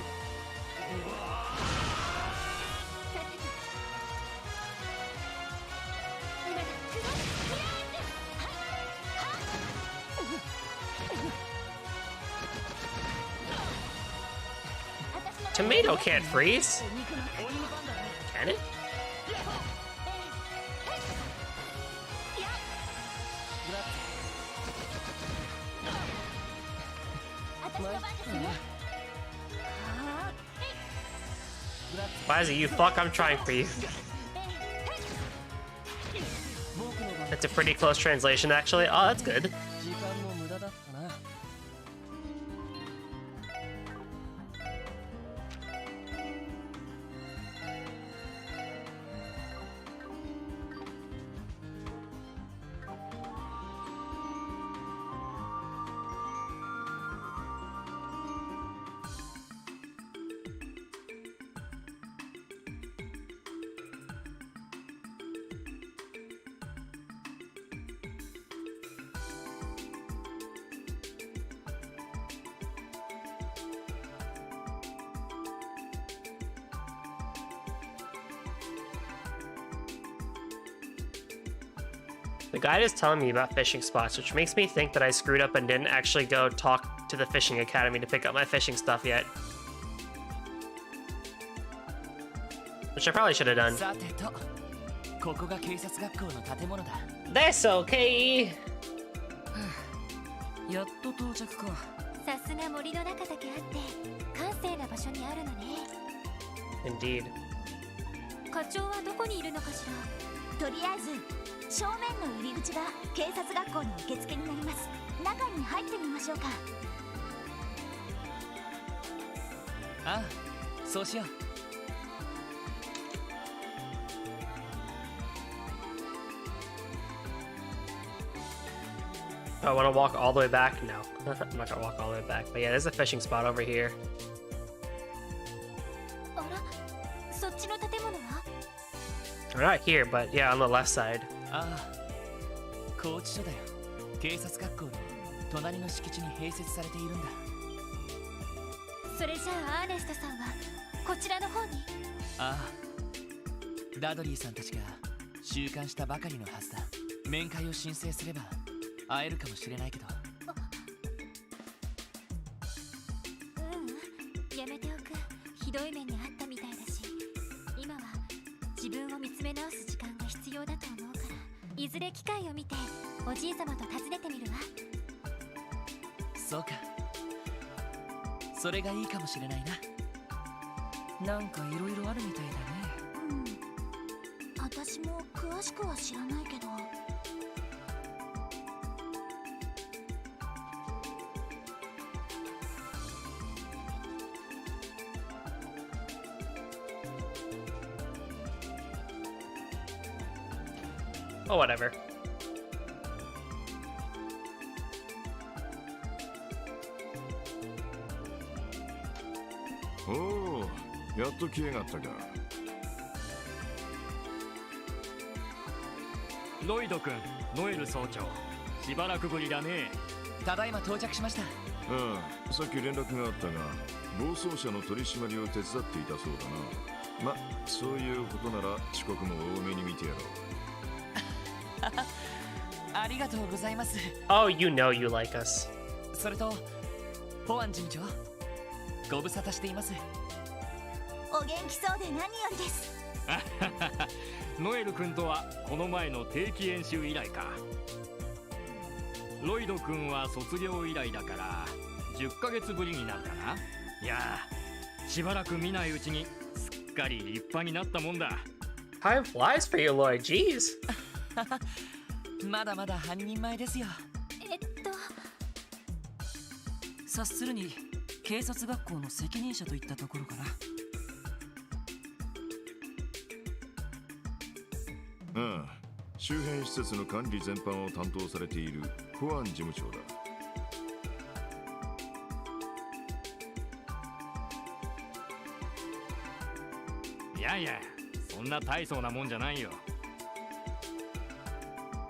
Tomato can't freeze. Can it? Wazzy, you fuck, I'm trying for you. That's a pretty close translation, actually. Oh, that's good. The guide is telling me about fishing spots, which makes me think that I screwed up and didn't actually go talk to the fishing academy to pick up my fishing stuff yet. Which I probably should have done. That's okay. やっと到着か。さすが森の中だけあって閑静な場所にあるのね。 Indeed. 課長はどこにいるのかしら。とりあえず正面の入り口が警察学校の受付になります。中に入ってみましょうか。ああ、そうしよう。I want to walk all the way back? No, I'm not gonna walk all the way back. But yeah, there's a fishing spot over here. あら、そっちの建物は？ We're not here, but yeah, on the left side. ああ、拘置所だよ。警察学校の隣の敷地に併設されているんだ。それじゃあアーネストさんはこちらの方に？ああ、ダドリーさんたちが収監したばかりのはずだ。面会を申請すれば会えるかもしれないけど。やめておく。ひどい目にあったみたいだし、今は自分を見つめ直す時間が必要だと思うから、いずれ機会を見ておじい様と訪ねてみるわ。そうか。それがいいかもしれないな。なんかいろいろあるみたいだね。私も詳しくは知らないけど。Oh, whatever. おお、やっと来やがったか。ロイド君、ノエル総長、しばらくぶりだね。ただいま到着しました。さっき連絡があったが、暴走車の取り締まりを手伝っていたそうだな。ま、そういうことなら遅刻も多めに見てやろう。ありがとうございます。 Oh, you know you like us. それとポアン事務長、ご無沙汰しています。お元気そうで何よりです。ノエル君とはこの前の定期演習以来か。ロイド君は卒業以来だから10ヶ月ぶりになるかな。いやー、しばらく見ないうちにすっかり立派になったもんだ。 Time flies for you, Lloyd. Jeez. まだまだ半人前ですよ。察するに警察学校の責任者といったところかな。周辺施設の管理全般を担当されているコアン事務長だ。いやいや、そんな大層なもんじゃないよ。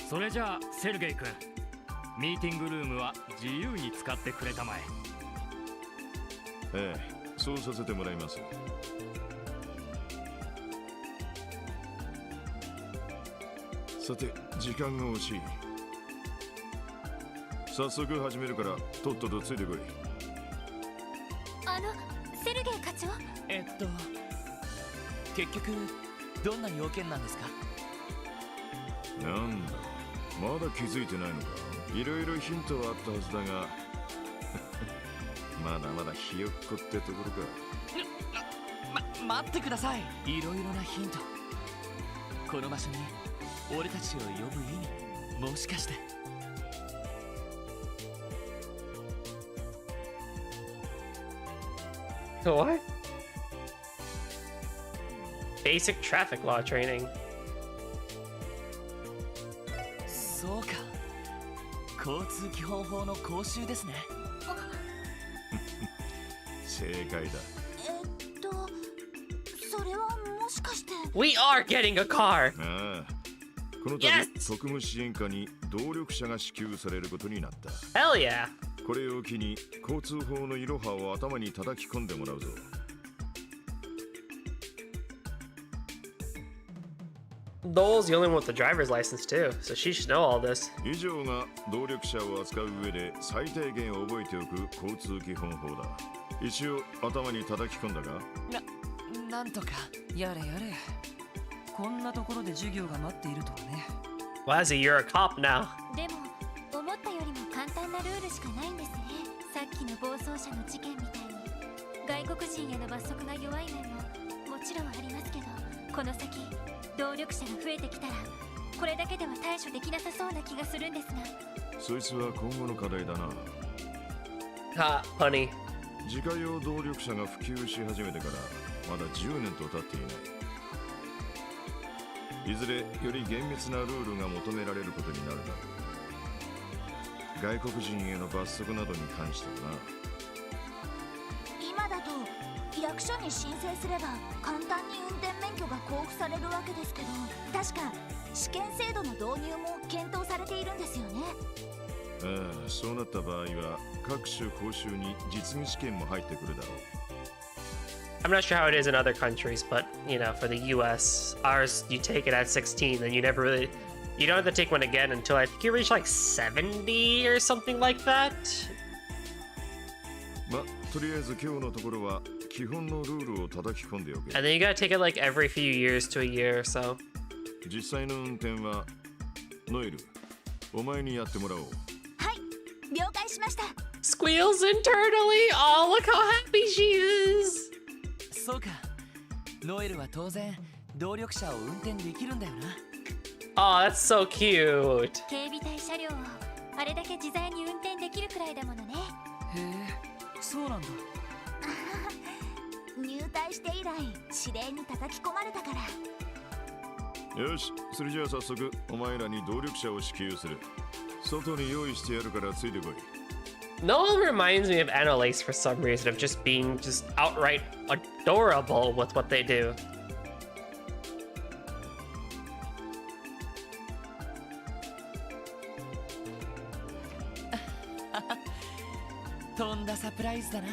それじゃあセルゲイ君、ミーティングルームは自由に使ってくれたまえ。そうさせてもらいます。さて、時間が惜しい。早速始めるからとっととついてこい。セルゲイ課長、結局どんな要件なんですか？なんだ、まだ気づいてないのか。いろいろヒントはあったはずだがまだまだひよっこってところか。待ってください。いろいろなヒント。この場所に俺たちを呼ぶ意味、もしかして。What? Basic traffic law training. そうか、交通基本法の講習ですね。正解だ。それはもしかして。 We are getting a car. この度、 Yes! 特務支援課に動力車が支給されることになった。 Hell yeah. これを機に交通法のイロハを頭に叩き込んでもらうぞ。Dole's the only one with the driver's license too, so she should know all this. 以上が動力車を扱う上で最低限覚えておく交通基本法だ。一応頭に叩き込んだが。なんとか。やれやれ。こんなところで授業が待っているとはね。Wazzy, you're a cop now. でも思ったよりも簡単なルールしかないんですね。さっきの暴走車の事件みたいに外国人への罰則が弱い面ももちろんありますけど、この先動力車が増えてきたらこれだけでは対処できなさそうな気がするんですが。そいつは今後の課題だな。 Ha, punny. 自家用動力車が普及し始めてからまだ10年と経っていない。いずれより厳密なルールが求められることになるだろう。外国人への罰則などに関してはな。今だと役所に申請すれば簡単に運転免許が交付されるわけですけど、確か試験制度の導入も検討されているんですよね。そうなった場合は各種講習に実務試験も入ってくるだろう。I'm not sure how it is in other countries, but you know, for the US, ours you take it at 16, then you don't have to take one again until I think you reach like 70 or something like that. ま、とりあえず今日のところは基本のルールを叩き込んでおけ。 And then you gotta take it like every few years to a year or so. 実際の運転はノエル、お前にやってもらおう。はい、了解しました。 Squeals internally. Oh, look how happy she is. そうか、ノエルは当然動力車を運転できるんだよな。 Oh, that's so cute. 警備隊車両をあれだけ自在に運転できるくらいだものね。へえ、そうなんだ。入隊して以来指令に叩き込まれたから。よし、それじゃあ早速お前らに動力車を支給する。外に用意してやるからついてこい。 No one reminds me of Annalise for some reason, of just being just outright adorable with what they do. とんだサプライズだな。え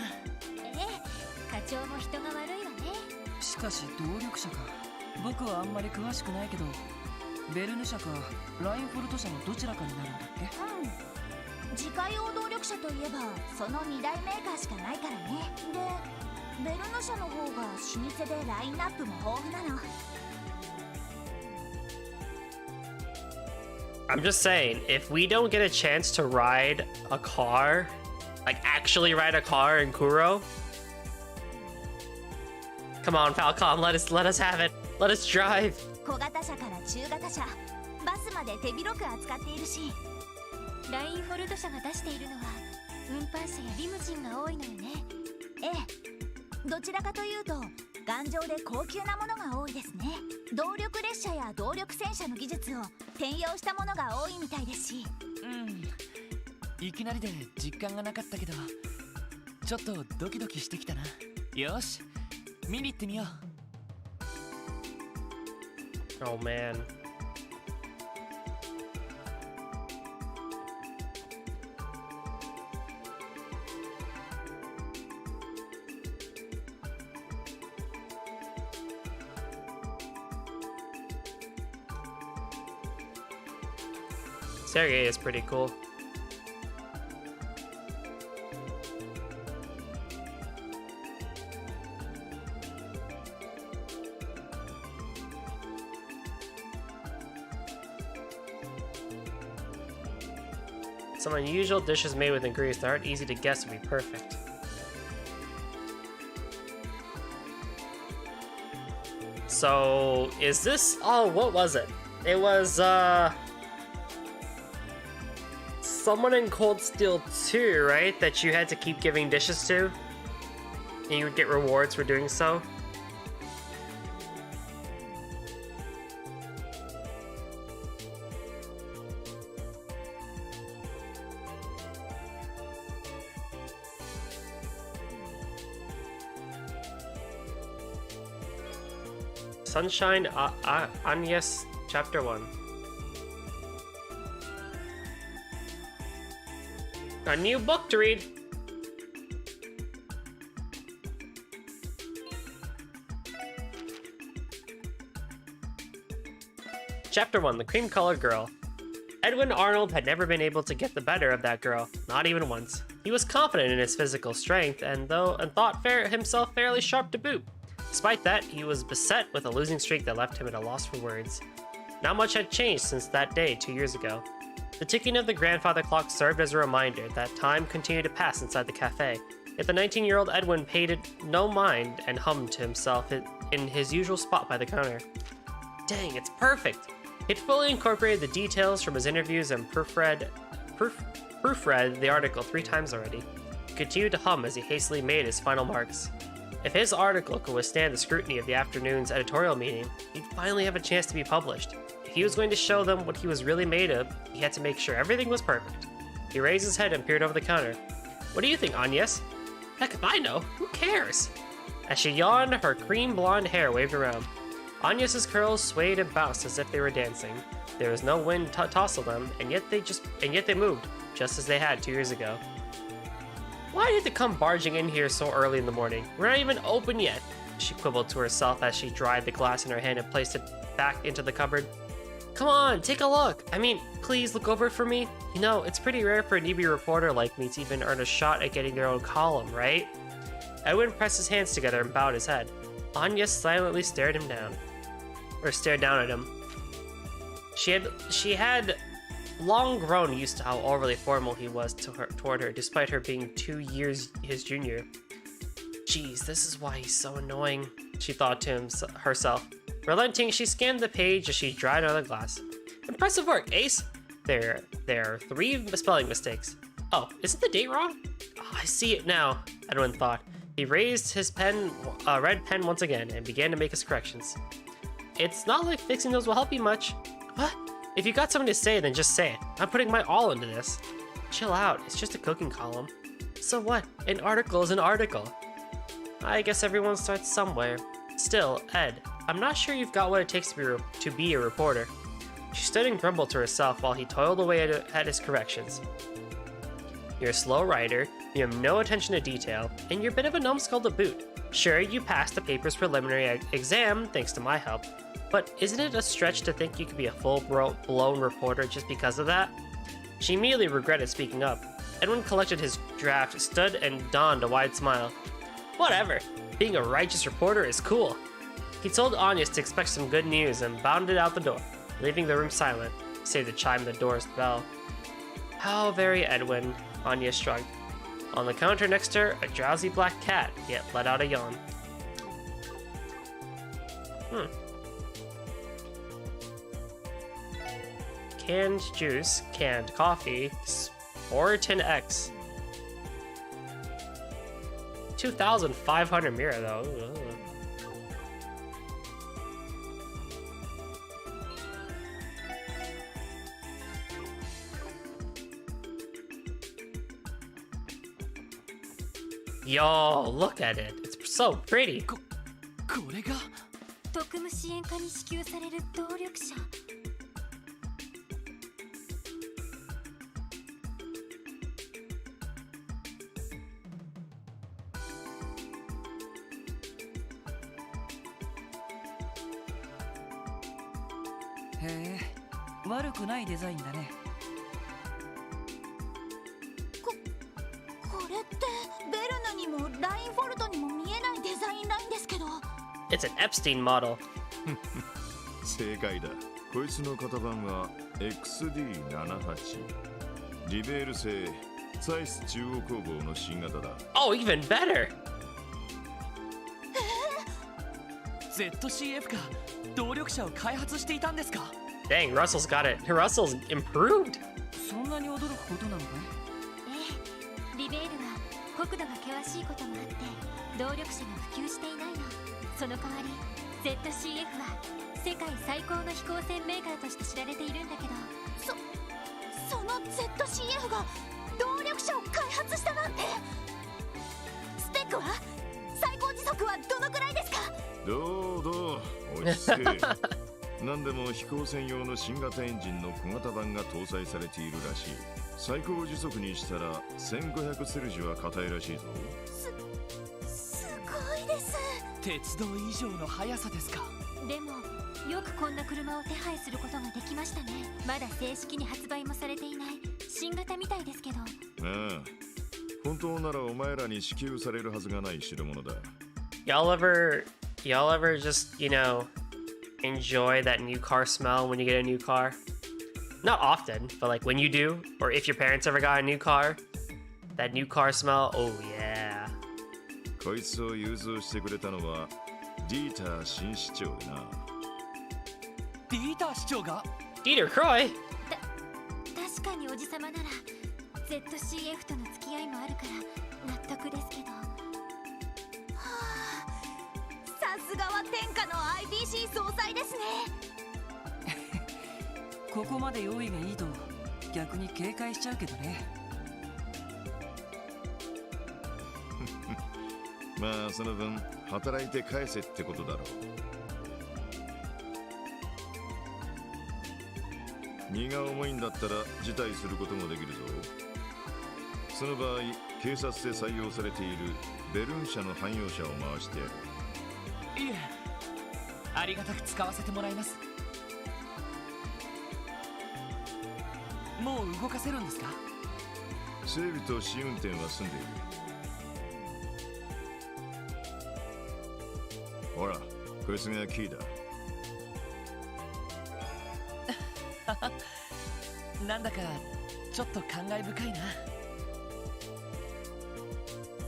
え、課長も人が悪いわね。しかし動力車か。僕はあんまり詳しくないけど、ベルヌ社かラインフォルト社のどちらかになるんだっけ。自家用動力車といえばその2大メーカーしかないからね。で、ベルヌ社の方が老舗でラインナップも豊富なの。I'm just saying, if we don't get a chance to ride a car, like actually ride a car in Kuro, come on, Falcom, let us have it. Let us drive. 小型車から中型車、バスまで手広く扱っているし。ラインフォルト社が出しているのは運搬車やリムジンが多いのよね。ええ、どちらかというと頑丈で高級なものが多いですね。動力列車や動力戦車の技術を転用したものが多いみたいですし。いきなりで実感がなかったけど、ちょっとドキドキしてきたな。よし、見に行ってみよう。 Oh man. Sergei is pretty cool. Some unusual dishes made with ingredients that aren't easy to guess would be perfect. So, is this... Oh, what was it? It was, someone in Cold Steel 2, right? That you had to keep giving dishes to? And you would get rewards for doing so? Sunshine Agnes Chapter 1. A new book to read. Chapter 1, The Cream-Colored Girl. Edwin Arnold had never been able to get the better of that girl, not even once. He was confident in his physical strength and thought himself fairly sharp to boot. Despite that, he was beset with a losing streak that left him at a loss for words. Not much had changed since that day 2 years ago. The ticking of the grandfather clock served as a reminder that time continued to pass inside the cafe, yet the 19-year-old Edwin paid it no mind and hummed to himself in his usual spot by the counter. Dang, it's perfect! He'd fully incorporated the details from his interviews and proofread the article 3 times already. He continued to hum as he hastily made his final marks. If his article could withstand the scrutiny of the afternoon's editorial meeting, he'd finally have a chance to be published. If he was going to show them what he was really made of, he had to make sure everything was perfect. He raised his head and peered over the counter. What do you think, Agnes? Heck if I know, who cares? As she yawned, her cream blonde hair waved around. Agnes's curls swayed and bounced as if they were dancing. There was no wind to tousle them, and yet they moved, just as they had 2 years ago. Why did they come barging in here so early in the morning? We're not even open yet, she quibbled to herself as she dried the glass in her hand and placed it back into the cupboard. Come on, take a look. I mean, please look over it for me. You know, it's pretty rare for a newbie reporter like me to even earn a shot at getting their own column, right? Edwin pressed his hands together and bowed his head. Agnes silently stared down at him. She had long grown used to how overly formal he was toward her, despite her being 2 years his junior. Geez, this is why he's so annoying. she thought to herself. Relenting, she scanned the page as she dried another glass. Impressive work, Ace! There are 3 spelling mistakes. Oh, isn't the date wrong? Oh, I see it now, Edwin thought. He raised his red pen once again and began to make his corrections. It's not like fixing those will help you much. What? If you got something to say, then just say it. I'm putting my all into this. Chill out, it's just a cooking column. So what? An article is an article. I guess everyone starts somewhere. Still, Ed, I'm not sure you've got what it takes to be a reporter. She stood and grumbled to herself while he toiled away at his corrections. You're a slow writer, you have no attention to detail, and you're a bit of a numbskull to boot. Sure, you passed the paper's preliminary exam thanks to my help, but isn't it a stretch to think you could be a full-blown reporter just because of that? She immediately regretted speaking up. Edwin collected his draft, stood, and donned a wide smile. Whatever, being a righteous reporter is cool. He told Anya to expect some good news and bounded out the door, leaving the room silent, save the chime of the door's bell. How very Edwin, Anya shrugged. On the counter next to her, a drowsy black cat, yet let out a yawn. Canned juice, canned coffee, Sportin X. 2,500 mirror though. Ugh. Yo, look at it. It's so pretty. これが特務支援課に支給される動力者。へえ、悪くないデザインだね。これってベルヌにもラインフォルトにも見えないデザインラインですけど。 It's an Epstein model. 正解だ。こいつの型番は XD78。リベール製サイス中央工房の新型だ。Oh, even better! ZCF が動力車を開発していたんですか？ Dang, Russell's got it. Russell's improved. そんなに驚くことなのかい？ええ、リベールは国土が険しいこともあって動力車が普及していないの。その代わり ZCF は世界最高の飛行船メーカーとして知られているんだけど、その ZCF が動力車を開発したなんて。スペックは最高時速はどのくらいですか？どう落ち着け。何でも飛行船用の新型エンジンの小型版が搭載されているらしい。最高時速にしたら1500セルジは硬いらしいぞ。すごいです。鉄道以上の速さですか？でもよくこんな車を手配することができましたね。まだ正式に発売もされていない新型みたいですけど。ああ、本当ならお前らに支給されるはずがない代物だ。Y'all ever just, you know, enjoy that new car smell when you get a new car? Not often, but like when you do, or if your parents ever got a new car, that new car smell, oh yeah. こいつを融通してくれたのはディーター新市長でな。ディーター市長が Dieter Croy? 確かにおじさまなら ZCF との付き合いもあるから納得ですけど。さすがは天下の IBC 総裁ですね。ここまで用意がいいと逆に警戒しちゃうけどね。まあその分働いて返せってことだろう。荷が重いんだったら辞退することもできるぞ。その場合警察で採用されているベルン社の汎用車を回してやる。いえ、ありがたく使わせてもらいます。もう動かせるんですか？整備と試運転は済んでいる。ほら、こいつがキーだ。なんだかちょっと感慨深いな。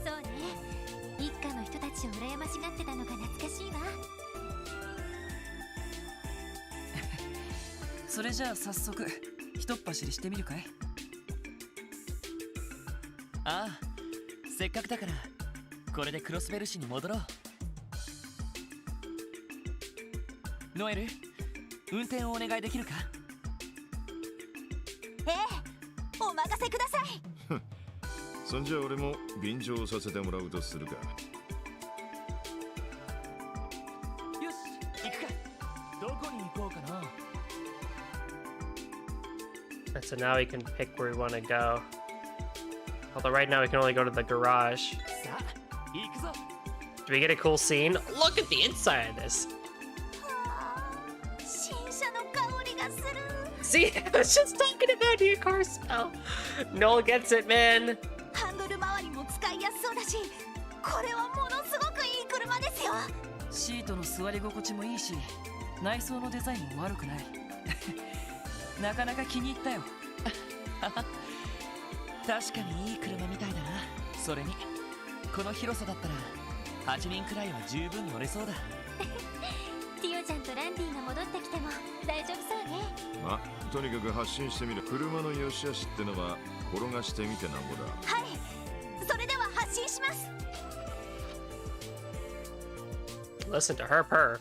そうね、一家の人たちちを羨ましがってたのが懐かしいわ。それじゃあ早速ひとっ走りしてみるかい？ああ、せっかくだからこれでクロスベル市に戻ろう。ノエル、運転をお願いできるか？ええ、お任せください。そんじゃ俺も便乗させてもらうとするか。よし、行くか。どこに行こうかな。 And so now we can pick where we want to go. Although right now we can only go to the garage. さあ、行くぞ。 Do we get a cool scene? Look at the inside of this. 新車の香りがする。 See, I was just talking about your car smell. Noel gets it, man. ハンドル周りも使いやすそうだし、これはものすごくいい車ですよ。シートの座り心地もいいし、内装のデザインも悪くない。なかなか気に入ったよ。確かにいい車みたいだな。それにこの広さだったら8人くらいは十分乗れそうだ。ティオちゃんとランディが戻ってきても大丈夫そうね。まあとにかく発進してみる。車の良し悪しってのは転がしてみてなんぼだ。はい、それでは発進します。 Listen to her purr.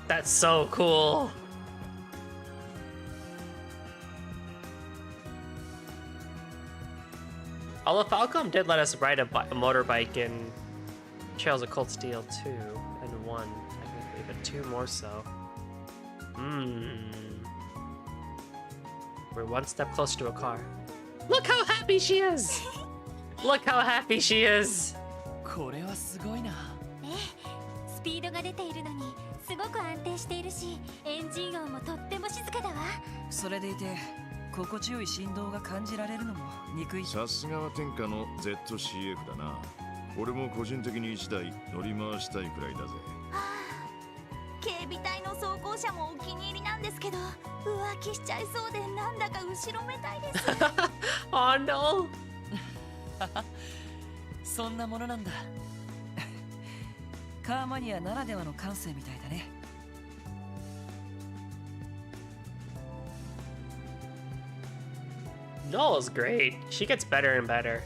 That's so cool. Although Falcom did let us ride a motorbike in Trails of Cold Steel 2 and 1, technically, but 2 more so. We're one step closer to a car. Look how happy she is! Look how happy she is! これはすごいな。ええ、スピードが出ているのにすごく安定しているし、エンジン音もとっても静かだわ。それでいて心地よい振動が感じられるのも憎い。さすがは天下の ZCF だな。俺も個人的に1台乗り回したいくらいだぜ。警備隊の装甲車もお気に入りなんですけど、浮気しちゃいそうでなんだか後ろめたいです。Oh no! そんなものなんだ。カーマニアならではの感性みたいだね。Noel's great. She gets better and better.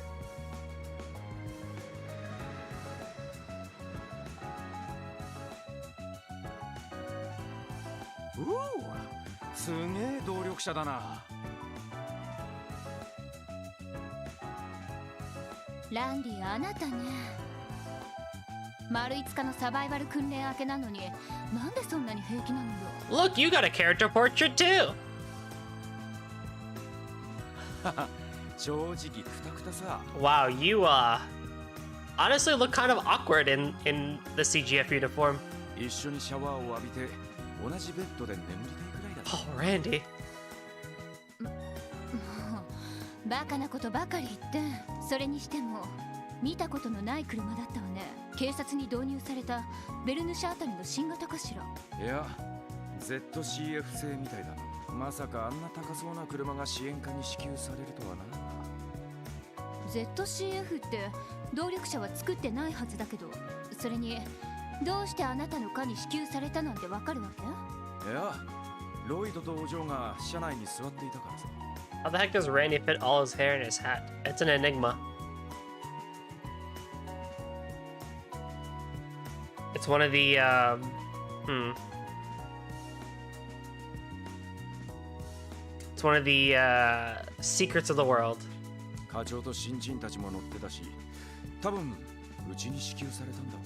すげえ動力車だな。ランディ、あなたね。丸5日のサバイバル訓練明けなのになんでそんなに平気なのよ。 Look, you got a character portrait too! 正直クタクタさ。 Wow, you honestly look kind of awkward in the CGF uniform. 一緒にシャワーを浴びて同じベッドで眠りたいくらいだ。 Oh, Randy. バカなことばかり言って。それにしても見たことのない車だったわね。警察に導入されたベルヌシャあたりの新型かしら。いや ZCF 製みたいだな。まさかあんな高そうな車が支援課に支給されるとはな。 ZCF って動力車は作ってないはずだけど、それにどうしてあなたの課に支給されたなんてわかるわけ？いやロイドとお嬢が車内に座っていたからさ。 How the heck does Randy fit all his hair in his hat? It's an enigma. It's one of the, It's one of the, secrets of the world. 課長と新人たちも乗ってたし、多分うちに支給されたんだ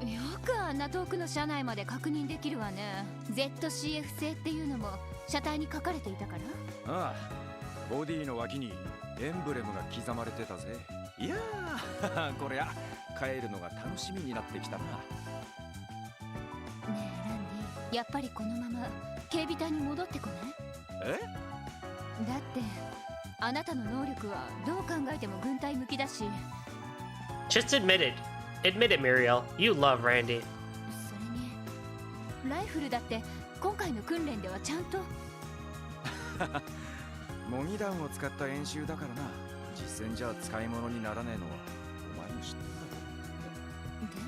ろう。よくあんな遠くの車内まで確認できるわね。 ZCF 製っていうのも車体に書かれていたから。ああ、ボディの脇にエンブレムが刻まれてたぜ。いやーこりゃ帰るのが楽しみになってきたな。ねえランディ、やっぱりこのまま警備隊に戻ってこない？え？だってあなたの能力はどう考えても軍隊向きだし。 Just admit it. Admit it, Muriel. You love Randy. それにライフルだって今回の訓練ではちゃんと。模擬弾を使った演習だからな。実戦じゃ使い物にならねえのはお前も知ってるだろ。で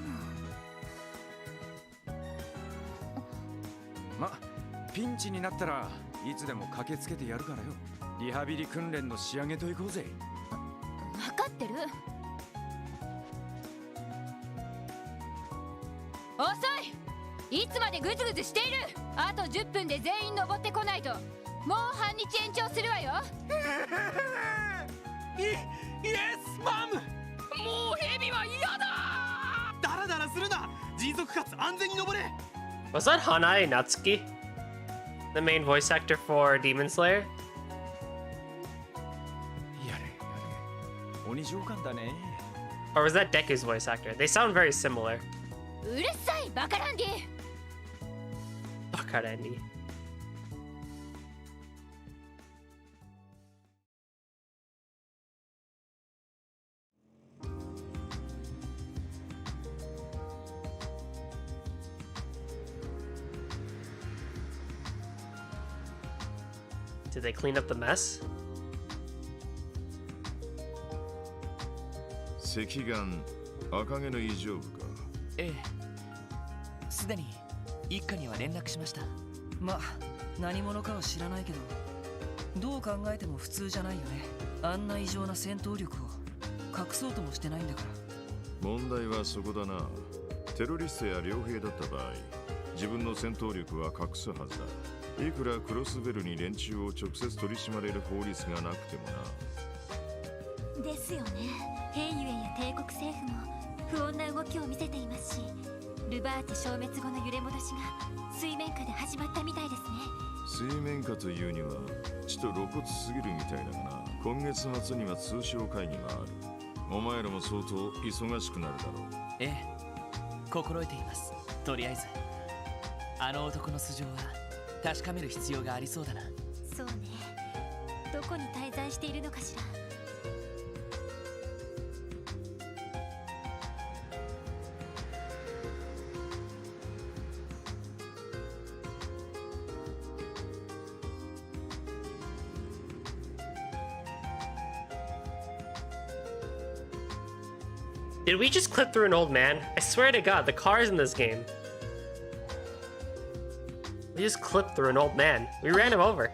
もま、ピンチになったらいつでも駆けつけてやるからよ。リハビリ訓練の仕上げといこうぜ。分かってる。遅い。いつまでグズグズしている。あと10分で全員登ってこないともう半日延長するわよ。イエスマム。もうヘビは嫌だ。ダラダラするな。迅速かつ安全に登れ。 Was that Hanae Natsuki? The main voice actor for Demon Slayer? やれやれ、鬼上官だね。 Or was that Deku's voice actor? They sound very similar. うるさいバカランディ。 Fuck out, Andy. Did they clean up the mess? 赤眼、赤毛の異常部か。ええ、すでに一家には連絡しました。ま、何者かは知らないけど、どう考えても普通じゃないよね。あんな異常な戦闘力を隠そうともしてないんだから。問題はそこだな。テロリストや傭兵だった場合、自分の戦闘力は隠すはずだ。いくらクロスベルに連中を直接取り締まれる法律がなくてもな。ですよね。兵ゆえや帝国政府も不穏な動きを見せていますし、ルバーテ消滅後の揺れ戻しが水面下で始まったみたいですね。水面下というにはちと露骨すぎるみたいだがな。今月末には通商会議がある。お前らも相当忙しくなるだろう。ええ、心得ています。とりあえずあの男の素性は確かめる必要がありそうだな。そうね。どこに滞在しているのかしら。Did we just clip through an old man? I swear to God, the cars in this game. We just clipped through an old man. We ran him over.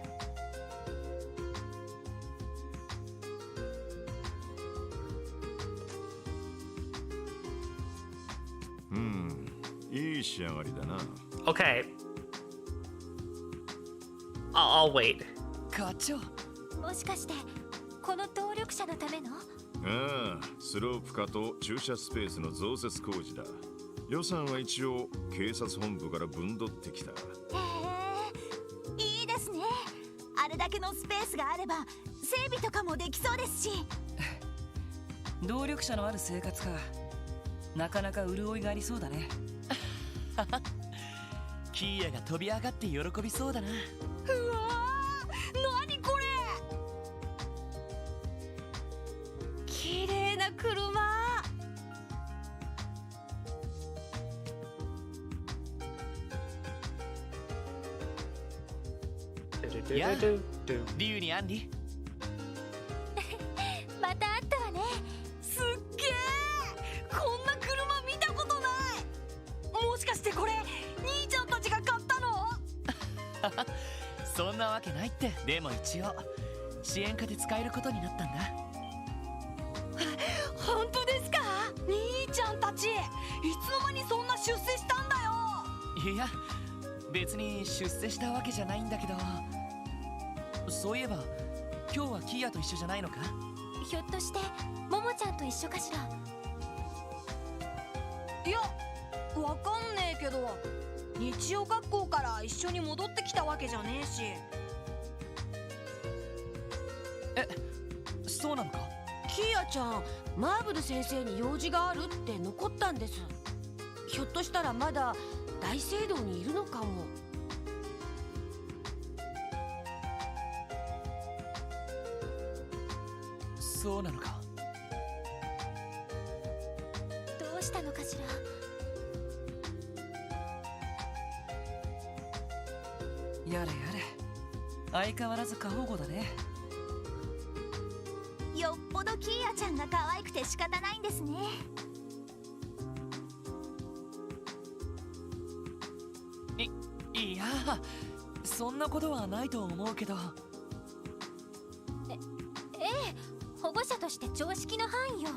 いい仕上がりだな。Okay. I'll wait. 課長。もしかしてこの動力車のための？ああ、スロープ化と駐車スペースの増設工事だ。予算は一応警察本部から分取ってきた。へえ、いいですね。あれだけのスペースがあれば整備とかもできそうですし。動力車のある生活か。なかなか潤いがありそうだね。キーヤが飛び上がって喜びそうだな。うわー、何これ。綺麗な車。やあ、リュウにアンリ。また会ったわね。すっげえ、こんな車見たことない。もしかしてこれ兄ちゃんたちが買ったの？そんなわけないって。でも一応支援課で使えることになったんだ。本当ですか？兄ちゃんたちいつの間にそんな出世したんだよ。いや、別に出世したわけじゃないんだけど。そういえば今日はキーヤと一緒じゃないのか？ひょっとしてももちゃんと一緒かしら。いや、わかんねえけど、日曜学校から一緒に戻ってきたわけじゃねえし。え、そうなのか？キーヤちゃん、マーブル先生に用事があるって残ったんです。ひょっとしたらまだ大聖堂にいるのかも。そうなのか。どうしたのかしら。やれやれ、相変わらず過保護だね。よっぽどキーヤちゃんが可愛くて仕方ないんですね。いや、そんなことはないと思うけど。ええ、保護者として常識の範囲よ。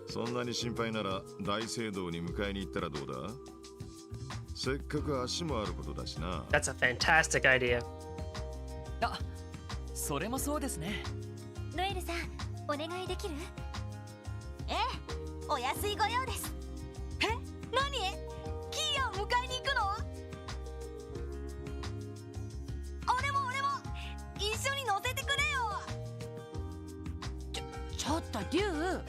そんなに心配なら大聖堂に迎えに行ったらどうだ？せっかく足もあることだしな。 That's a fantastic idea. あ、それもそうですね。ノエルさん、お願いできる？ええ、お安いご用です。え、何？キーヤを迎えに行くの？俺も一緒に乗せてくれよ。ちょっとリュウ、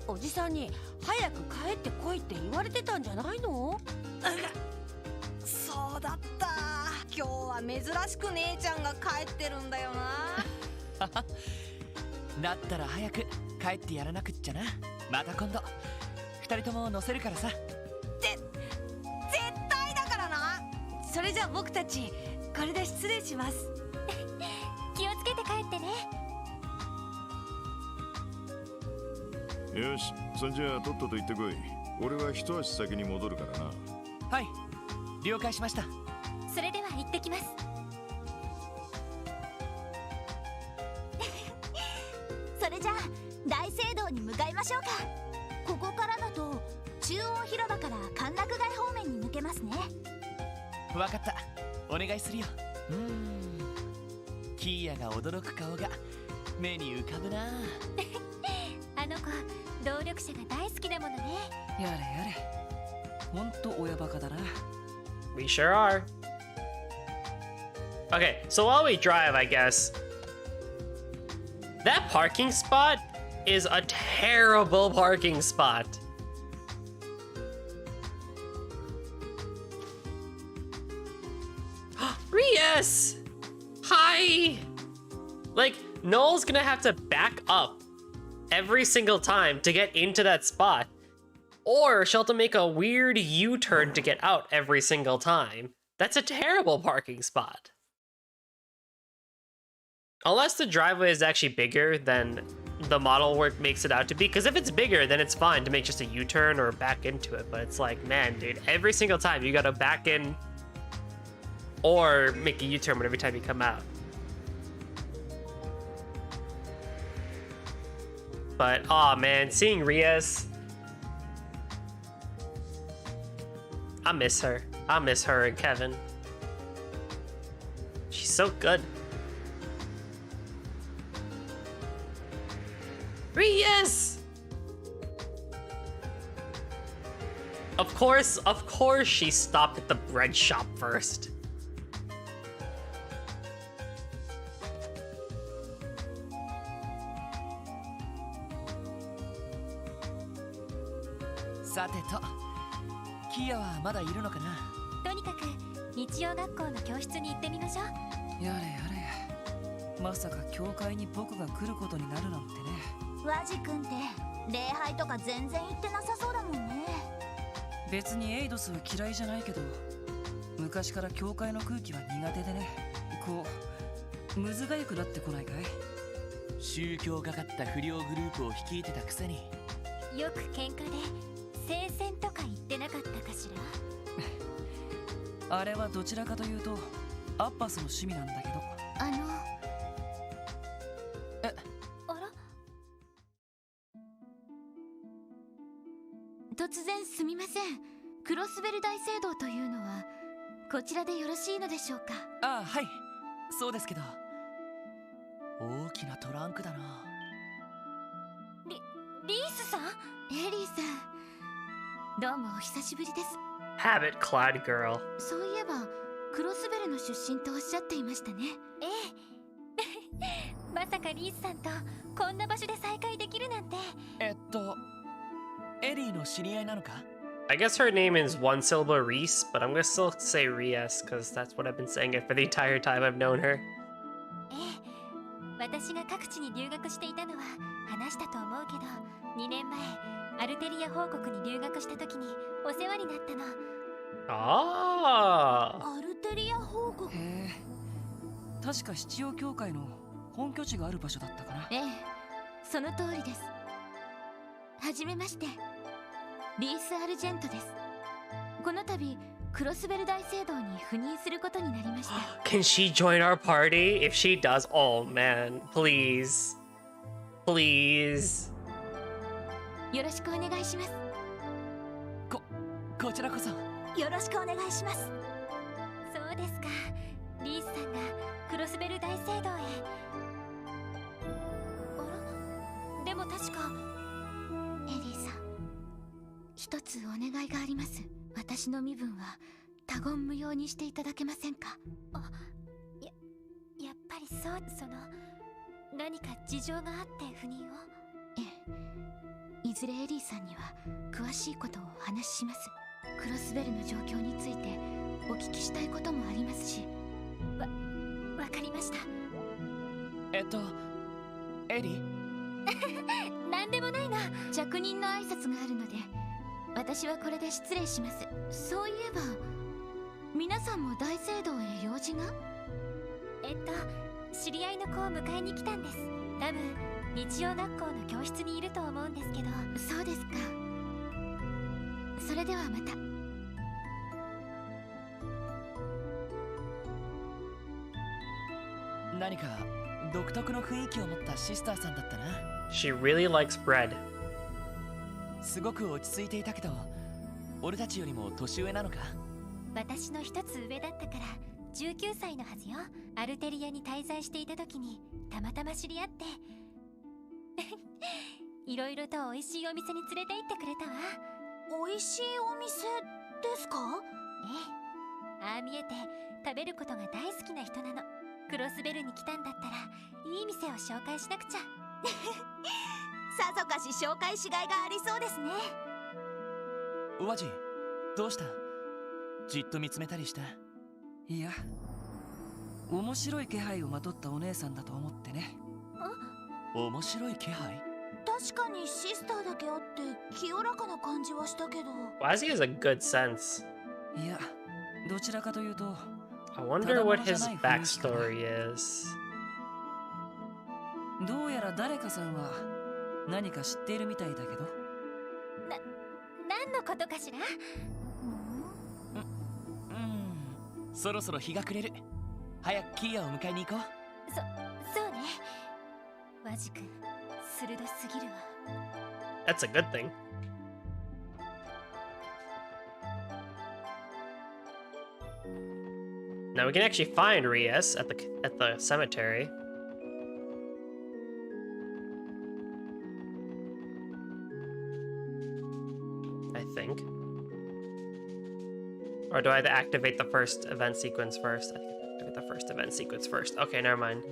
おじさんに早く帰ってこいって言われてたんじゃないの？そうだった。今日は珍しく姉ちゃんが帰ってるんだよな。だったら早く帰ってやらなくっちゃな。また今度二人とも乗せるからさ。絶対だからな。それじゃあ僕たちこれで失礼します。気をつけて帰ってね。よし、そんじゃあとっとと行ってこい。俺は一足先に戻るからな。はい、了解しました。それでは行ってきます。それじゃあ大聖堂に向かいましょうか。ここからだと中央広場から歓楽街方面に抜けますね。わかった、お願いするよ。キーヤが驚く顔が目に浮かぶな。あの子、動力車が大好きだものね。やれやれ、ほんと親バカだな。 We sure are. Okay, so while we drive, I guess, that parking spot is a terrible parking spot. Rias! Hi! Like, Noel's gonna have to back up every single time to get into that spot. Or she'll have to make a weird U-turn to get out every single time. That's a terrible parking spot. Unless the driveway is actually bigger than the model work makes it out to be. Because if it's bigger, then it's fine to make just a U-turn or back into it. But it's like, man, dude, every single time you gotta back in or make a U-turn every time you come out. But, aw, man, seeing Rias, I miss her. I miss her and Kevin. She's so good. Rias! Of course she stopped at the bread shop first. Kia はまだいるのかな。とにかく日曜学校の教室に行ってみましょう。やれやれ、まさか教会に僕が来ることになるなんてね。ワジ君って礼拝とか全然行ってなさそうだもんね。別にエイドスは嫌いじゃないけど、昔から教会の空気は苦手でね。こうむずがゆくなってこないかい？宗教がかった不良グループを率いてたくせに。よく喧嘩で聖戦とか言ってなかったかしら。あれはどちらかというとアッパスの趣味なんだけど。あら、突然すみません。クロスベル大聖堂というのはこちらでよろしいのでしょうか？ああ、はい、そうですけど。大きなトランクだな。リースさん？エリーさん、どうもお久しぶりです。 Habit clad girl. そういえばクロスベルの出身とおっしゃっていましたね。ええまさかリースさんとこんな場所で再会できるなんて。エリーの知り合いなのか？ I guess her name is one syllable Reese, but I'm gonna still say Ries because that's what I've been saying it for the entire time I've known her. ええ私が各地に留学していたのは話したと思うけど、2年前アルテリア王国に留学した時にお世話になったの。あアルテリア報告。へえ、確か七葉教会の本拠地がある場所だったかな。ええ、その通りです。はじめまして、リース・アルジェントです。この度クロスベル大聖堂に赴任することになりました。Can she join our party? If she does, oh man, please. Please. よろしくお願いします。こちらこそ。よろしくお願いします。そうですか。リースさんがクロスベル大聖堂へ。あら、でも確かエリーさん、一つお願いがあります。私の身分は他言無用にしていただけませんか？やっぱりそう。何か事情があって赴任を。ええ、いずれエリーさんには詳しいことをお話しします。クロスベルの状況についてお聞きしたいこともありますし。わかりました。エリーなんでもないな。着任の挨拶があるので私はこれで失礼します。そういえば皆さんも大聖堂へ用事が？知り合いの子を迎えに来たんです。多分日曜学校の教室にいると思うんですけど。そうですか。それではまた。何か独特の雰囲気を持ったシスターさんだったな。 She really likes bread. すごく落ち着いていたけど、俺たちよりも年上なのか？私の一つ上だったから19歳のはずよ。アルテリアに滞在していた時にたまたま知り合っていろいろと美味しいお店に連れて行ってくれたわ。美味しいお店ですか？ええ、ああ見えて食べることが大好きな人なの。クロスベルに来たんだったらいい店を紹介しなくちゃさぞかし紹介しがいがありそうですね。ワジ、どうした？じっと見つめたりした？いや、面白い気配をまとったお姉さんだと思ってね。面白い気配？確かにシスターだけあって清らかな感じはしたけど。Wazzy has a good sense. いや、どちらかというと I wonder what his backstory is. どうやら誰かさんは何か知っているみたいだけど。何のことかしら？そろそろ日が暮れる。早くキーヤを迎えに行こう。そうね。ワジ君、鋭すぎるわ。That's a good thing. Now we can actually find Rias at the cemetery. I think. Or do I have to activate the first event sequence first? I think I have to activate the first event sequence first. Okay, never mind.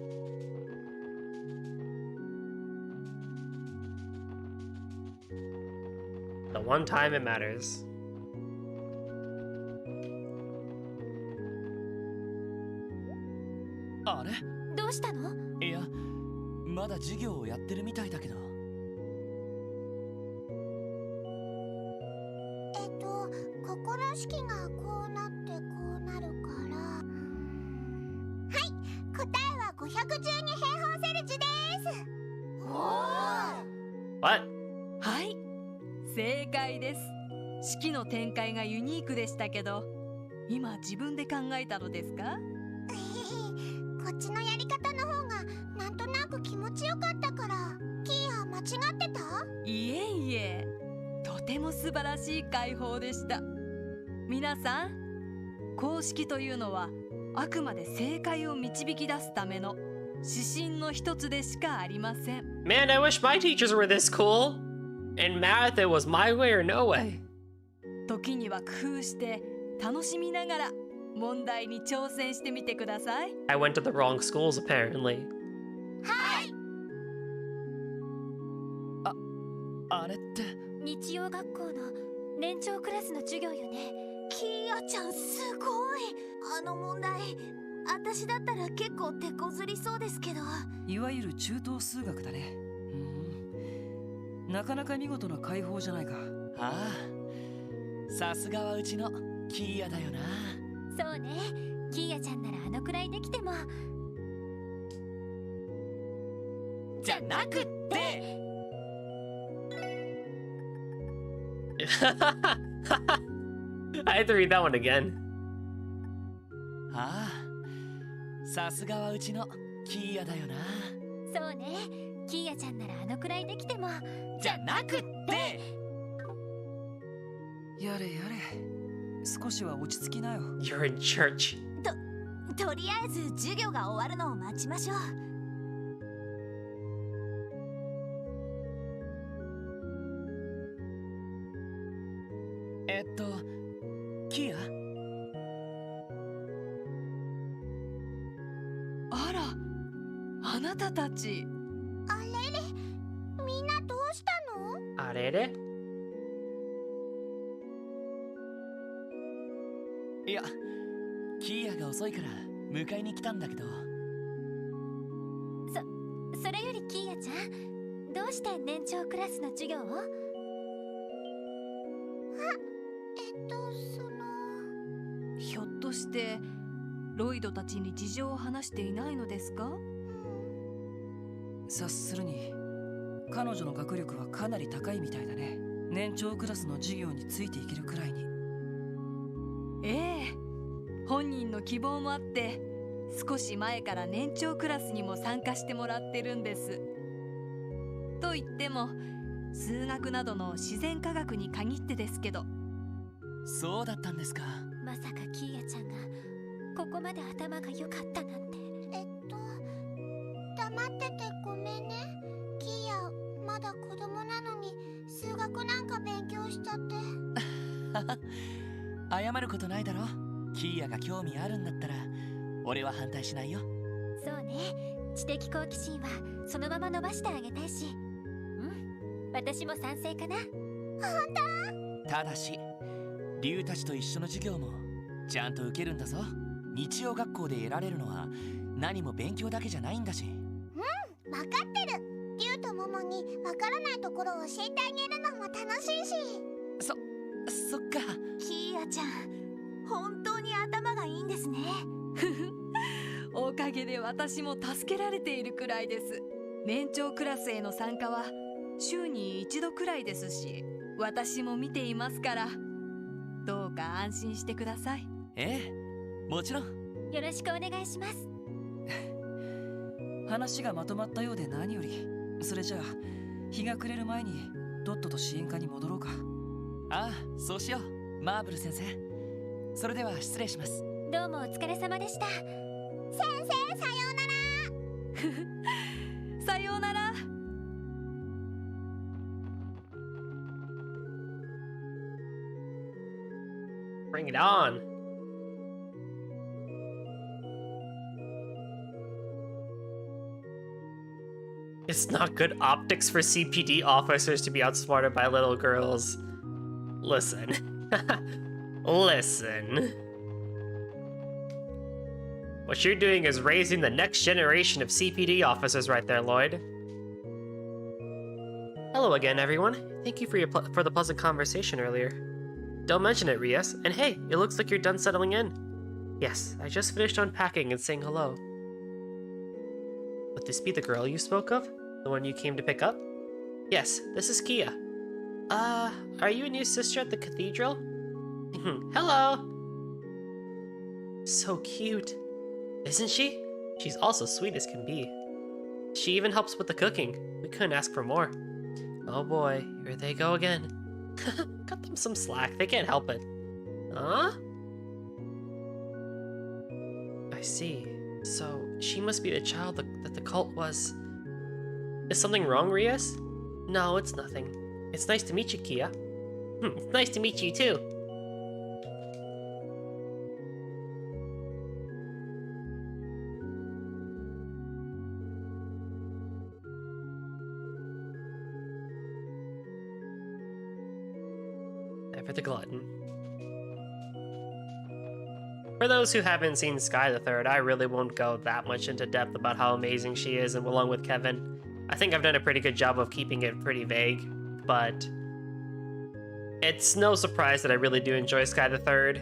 The one time it matters. あれ？どうしたの？いや、まだ授業をやってるみたいだけど。心式がこうなってこうなるから、はい、答えは512平方セルジュです。What? はい、正解です。式の展開がユニークでしたけど、今自分で考えたのですか？こっちのやり方の方がなんとなく気持ちよかったから。キーヤ間違ってた？いえいえ、とても素晴らしい解放でした。皆さん、公式というのはあくまで正解を導き出すための指針の一つでしかありません。Man, I wish my teachers were this cool. In math, it was my way or no way. 時には工夫して楽しみながら問題に挑戦してみてください。 I went to the wrong schools, apparently. あれって。日曜学校の年長クラスの授業よね。キーヤちゃんすごい。あの問題私だったら結構手こずりそうですけど。いわゆる中等数学だね。なかなか見事な解放じゃないか。ああ、さすがはうちのキーヤだよな。そうね、キーヤちゃんならあのくらいできても。じゃなくって。I had to read that one again. ああ、さすがはうちのキーヤだよな。そうね、キーヤちゃんならあのくらいできても。じゃなくって。やれやれ、少しは落ち着きなよ。 You're in church. とりあえず授業が終わるのを待ちましょう。キーヤ？あら、あなたたち。あれれ、みんなどうしたの？あれれ？いや、キーヤが遅いから迎えに来たんだけど。それよりキーヤちゃん、どうして年長クラスの授業を？ひょっとしてロイドたちに事情を話していないのですか？察するに彼女の学力はかなり高いみたいだね。年長クラスの授業についていけるくらいに。ええ、本人の希望もあって少し前から年長クラスにも参加してもらってるんです。と言っても数学などの自然科学に限ってですけど。そうだったんですか。まさかキーヤちゃんがここまで頭が良かったなんて。黙っててごめんね。キーヤまだ子供なのに数学なんか勉強しちゃって。謝ることないだろ。キーヤが興味あるんだったら俺は反対しないよ。そうね、知的好奇心はそのまま伸ばしてあげたいし。私も賛成かな。本ただし竜たちと一緒の授業もちゃんと受けるんだぞ。日曜学校で得られるのは何も勉強だけじゃないんだし。分かってる。竜とモモにわからないところを教えてあげるのも楽しいし。そっか。キーヤちゃん本当に頭がいいんですね。おかげで私も助けられているくらいです。年長クラスへの参加は週に一度くらいですし、私も見ていますから、どうか安心してください。ええ、もちろん。よろしくお願いします。話がまとまったようで何より。それじゃあ日が暮れる前にとっとと支援課に戻ろうか。ああ、そうしよう。マーブル先生、それでは失礼します。どうもお疲れ様でした。先生、さようなら。さようなら。Bring it on. It's not good optics for CPD officers to be outsmarted by little girls. Listen. Listen. What you're doing is raising the next generation of CPD officers right there, Lloyd. Hello again, everyone. Thank you for the pleasant conversation earlier. Don't mention it, Rias. And hey, it looks like you're done settling in. Yes, I just finished unpacking and saying hello. Would this be the girl you spoke of? The one you came to pick up? Yes, this is Kia. Are you a new sister at the cathedral? Hello! So cute. Isn't she? She's also sweet as can be. She even helps with the cooking. We couldn't ask for more. Oh boy, here they go again. Cut them some slack, they can't help it. Huh? I see. So, she must be the child that the cult was... Is something wrong, Rias? No, it's nothing. It's nice to meet you, Kia. It's nice to meet you, too. Ever the glutton. For those who haven't seen Sky the Third, I really won't go that much into depth about how amazing she is, and along with Kevin. I think I've done a pretty good job of keeping it pretty vague, but it's no surprise that I really do enjoy Sky the Third,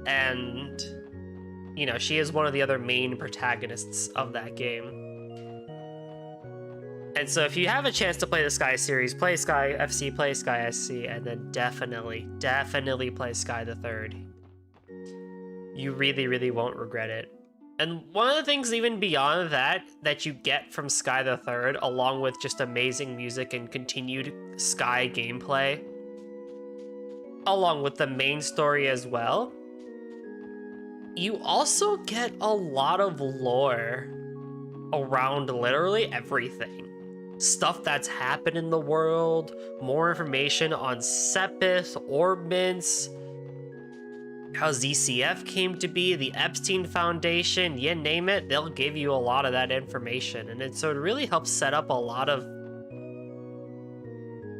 and, you know, she is one of the other main protagonists of that game. And so if you have a chance to play the Sky series, play Sky FC, play Sky SC, and then definitely play Sky the Third. You really, really won't regret it. And one of the things even beyond that you get from Sky the Third, along with just amazing music and continued Sky gameplay, along with the main story as well, you also get a lot of lore around literally everything. Stuff that's happened in the world, more information on Sepith, Orbments, how ZCF came to be, the Epstein Foundation, you name it, they'll give you a lot of that information. And so it really helps set up a lot of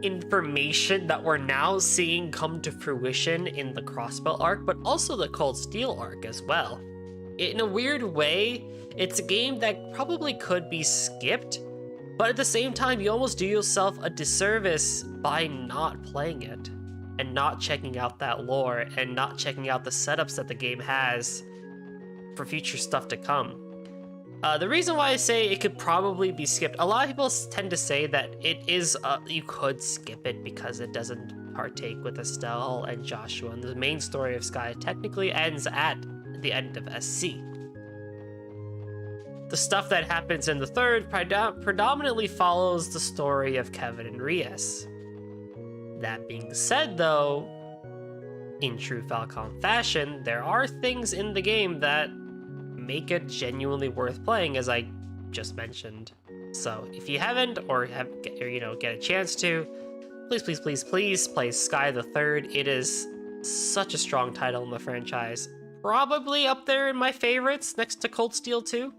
information that we're now seeing come to fruition in the Crossbelt arc, but also the Cold Steel arc as well. In a weird way, it's a game that probably could be skipped, but at the same time, you almost do yourself a disservice by not playing it and not checking out that lore and not checking out the setups that the game has for future stuff to come. The reason why I say it could probably be skipped, a lot of people tend to say that it is, you could skip it because it doesn't partake with Estelle and Joshua, and the main story of Sky technically ends at the end of SC. The stuff that happens in the third predominantly follows the story of Kevin and Rias. That being said, though, in true Falcon fashion, there are things in the game that make it genuinely worth playing, as I just mentioned. So if you haven't, or get a chance to, please play Sky the Third. It is such a strong title in the franchise. Probably up there in my favorites, next to Cold Steel 2.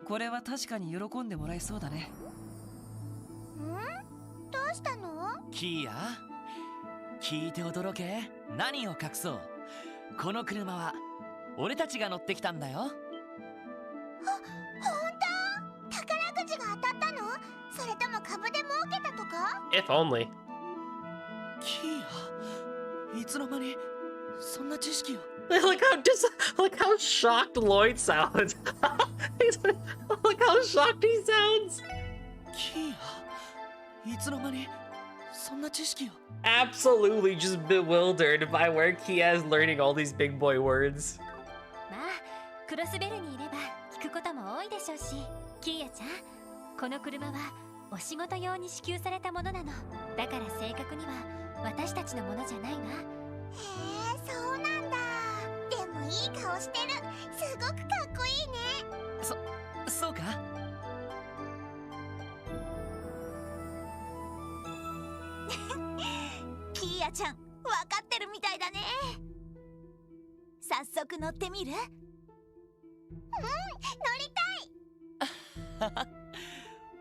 これは確かに喜んでもらえそうだね。どうしたの？キーヤ、聞いて驚け。何を隠そう。この車は俺たちが乗ってきたんだよ。ほんと？宝くじが当たったの？それとも株で儲けたとか？ If only. キーヤ、いつの間にそんな知識を。Look how shocked Lloyd sounds. Look how shocked he sounds. Absolutely just bewildered by where Kia is learning all these big boy words. まあ、クロスベルにいれば聞くことも多いでしょうし、キーヤちゃん、この車はお仕事用に支給されたものなの。だから正確には私たちのものじゃないわ。へえ、そうなんだ。でもいい顔してる。すごくかっこいいね。そうか？キーヤちゃん、わかってるみたいだね。早速乗ってみる？乗りたい。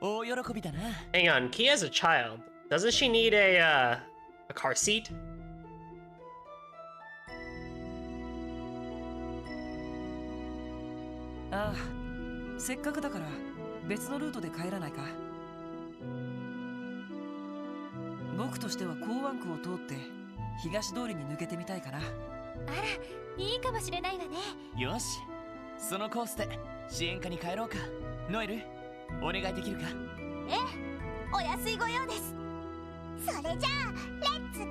大喜びだな。Hang on, Kia's a child. Doesn't she need a car seat? ああ、せっかくだから別のルートで帰らないか。僕としては港湾区を通って東通りに抜けてみたいかな。あら、いいかもしれないわね。よし、そのコースで支援課に帰ろうか。ノエル、お願いできるか？ええ、お安いご用です。それじゃあレッツゴー。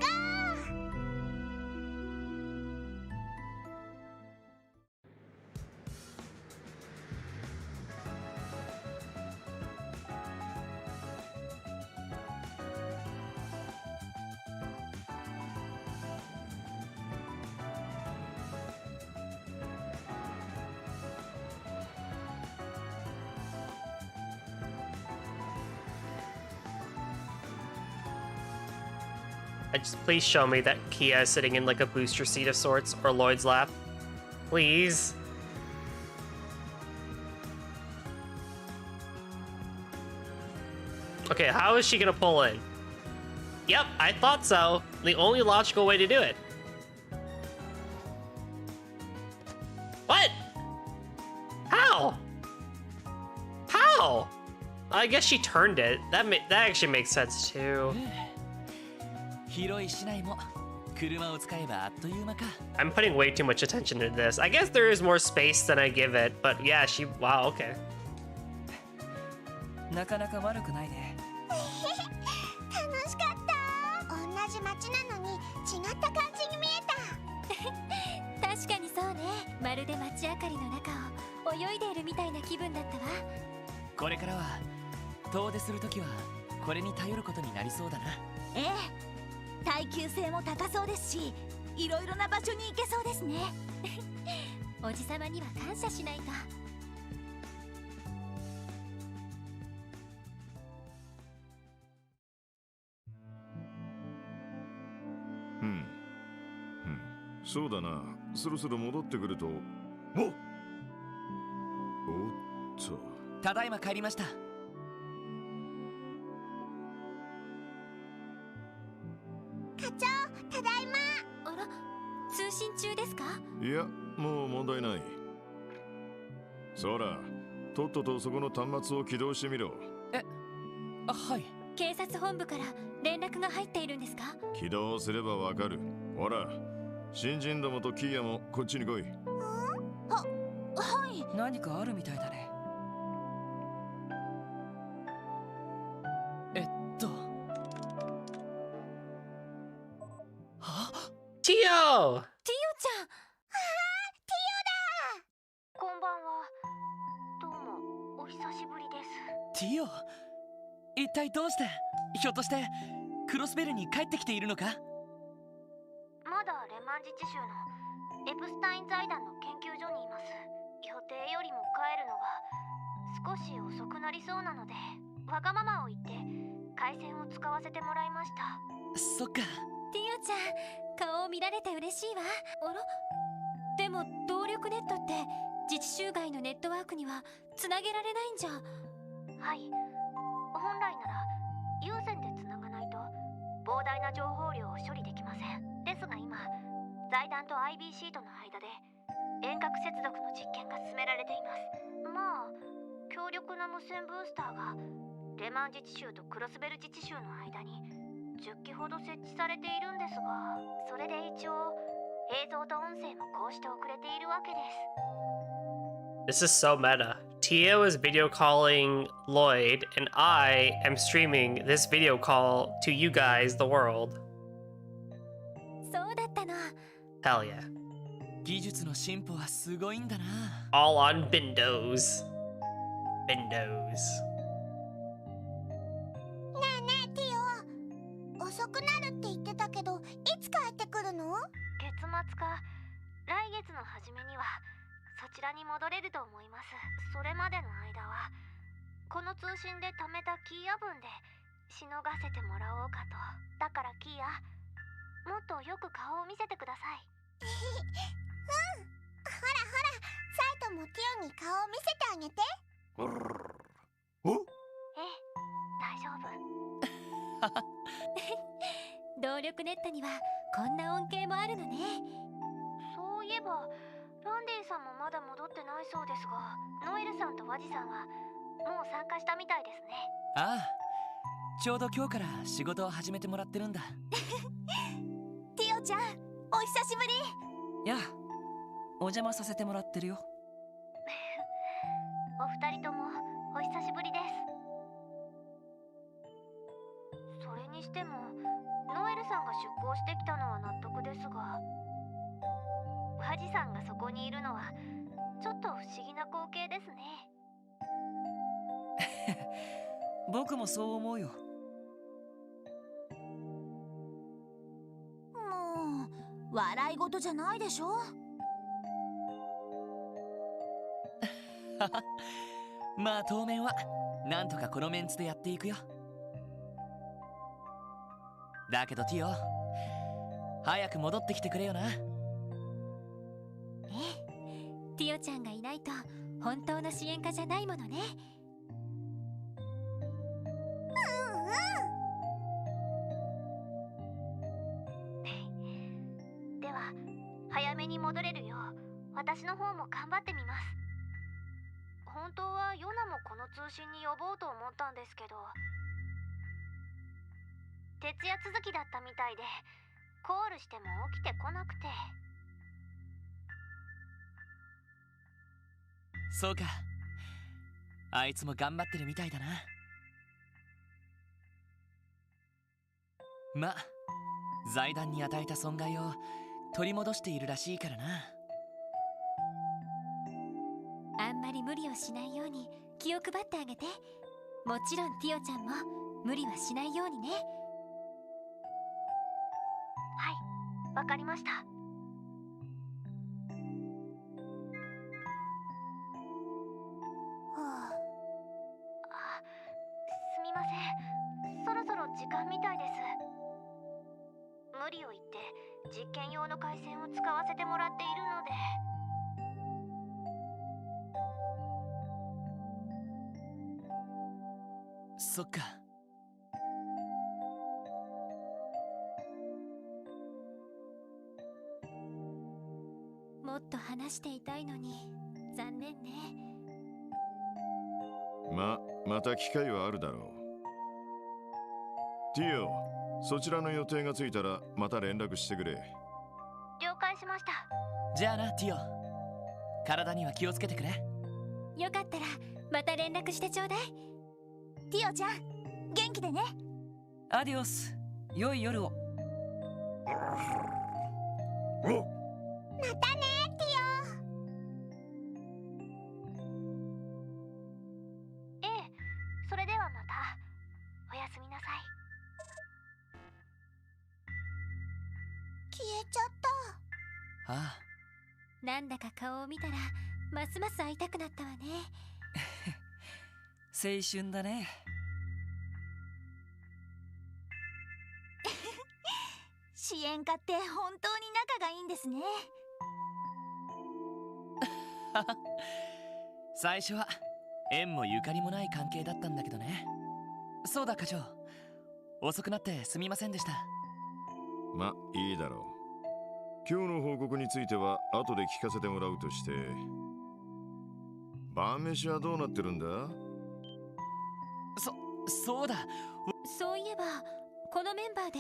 just please show me that Kia is sitting in like a booster seat of sorts or Lloyd's lap. Please. Okay, how is she gonna pull in? Yep, I thought so. The only logical way to do it. What? How? How? I guess she turned it. That actually makes sense too. I'm putting way too much attention into this. I guess there is more space than I give it, but yeah, wow, okay. なかなか悪くないね。楽しかった。同じ街なのに違った感じに見えた。確かにそうね。まるで街明かりの中を泳いでいるみたいな気分だったわ。これからは遠出するときはこれに頼ることになりそうだな。ええ、耐久性も高そうですし、いろいろな場所に行けそうですね。おじさまには感謝しないと。そうだな。そろそろ戻ってくると。おっと。ただいま帰りました。課長、ただいま。あら、通信中ですか？いや、もう問題ない。そら、とっととそこの端末を起動してみろ。はい。警察本部から連絡が入っているんですか？起動すればわかる。ほら、新人どもとキーヤもこっちに来い。はい。何かあるみたいだね。ティオ！ティオちゃん！こんばんは。どうもお久しぶりです。ティオ、一体どうして？ひょっとしてクロスベルに帰ってきているのか？まだレマン自治州のエプスタイン財団の研究所にいます。予定よりも帰るのが少し遅くなりそうなので、わがままを言って回線を使わせてもらいました。そっか。ティオちゃん、顔を見られて嬉しいわ。あら？でも動力ネットって自治州外のネットワークにはつなげられないんじゃ。はい、本来なら有線でつながないと膨大な情報量を処理できません。ですが今、財団と IBC との間で遠隔接続の実験が進められています。まあ強力な無線ブースターがレマン自治州とクロスベル自治州の間に10機ほど設置されているんですが、それで一応映像と音声もこうして送れているわけです。 This is so meta. Tia is video calling Lloyd, and I am streaming this video call to you guys, the world. そうだったの。Hell yeah. 技術の進歩はすごいんだな。All on Windows. Windows. ねえねえティオ、遅くなるって言ってたけど、いつ帰ってくるの？月末か来月の初めにはそちらに戻れると思います。それまでの間はこの通信で貯めたキーヤ分でしのがせてもらおうかと。だからキーヤ、もっとよく顔を見せてください。うん、ほらほら、サイトもティオに顔を見せてあげて。お？ええ、大丈夫。動力ネットにはこんな恩恵もあるのね。そういえばランディさんもまだ戻ってないそうですが、ノエルさんとワジさんはもう参加したみたいですね。ああ、ちょうど今日から仕事を始めてもらってるんだ。ティオちゃん、お久しぶり。いや、お邪魔させてもらってるよ。お二人ともお久しぶりです。それにしてもノエルさんが出向してきたのは納得ですが、ワジさんがそこにいるのはちょっと不思議な光景ですね。僕もそう思うよ。もう笑い事じゃないでしょ。まあ当面はなんとかこのメンツでやっていくよ。だけどティオ、早く戻ってきてくれよな。ええ、ティオちゃんがいないと本当の支援家じゃないものね。では早めに戻れるよう私の方も頑張ってみます。本当はヨナもこの通信に呼ぼうと思ったんですけど、徹夜続きだったみたいでコールしても起きてこなくて。そうか、あいつも頑張ってるみたいだな。ま、財団に与えた損害を取り戻しているらしいからな。あんまり無理をしないように気を配ってあげて。もちろんティオちゃんも無理はしないようにね。はい、わかりました。すみません、そろそろ時間みたいです。無理を言って実験用の回線を使わせてもらっているので。そっか。もっと話していたいのに残念ね。また機会はあるだろう。ティオ、そちらの予定がついたらまた連絡してくれ。了解しました。じゃあな、ティオ。体には気をつけてくれ。よかったらまた連絡してちょうだい。ティオちゃん、元気でね。アディオス、良い夜を。またね、ティオ。ええ、それではまた。おやすみなさい。消えちゃった。ああ、なんだか顔を見たらますます会いたくなったわね。青春だね。支援家って本当に仲がいいんですね。最初は縁もゆかりもない関係だったんだけどね。そうだ課長、遅くなってすみませんでした。ま、いいだろう。今日の報告については後で聞かせてもらうとして、晩飯はどうなってるんだ？そうだ。そういえばこのメンバーで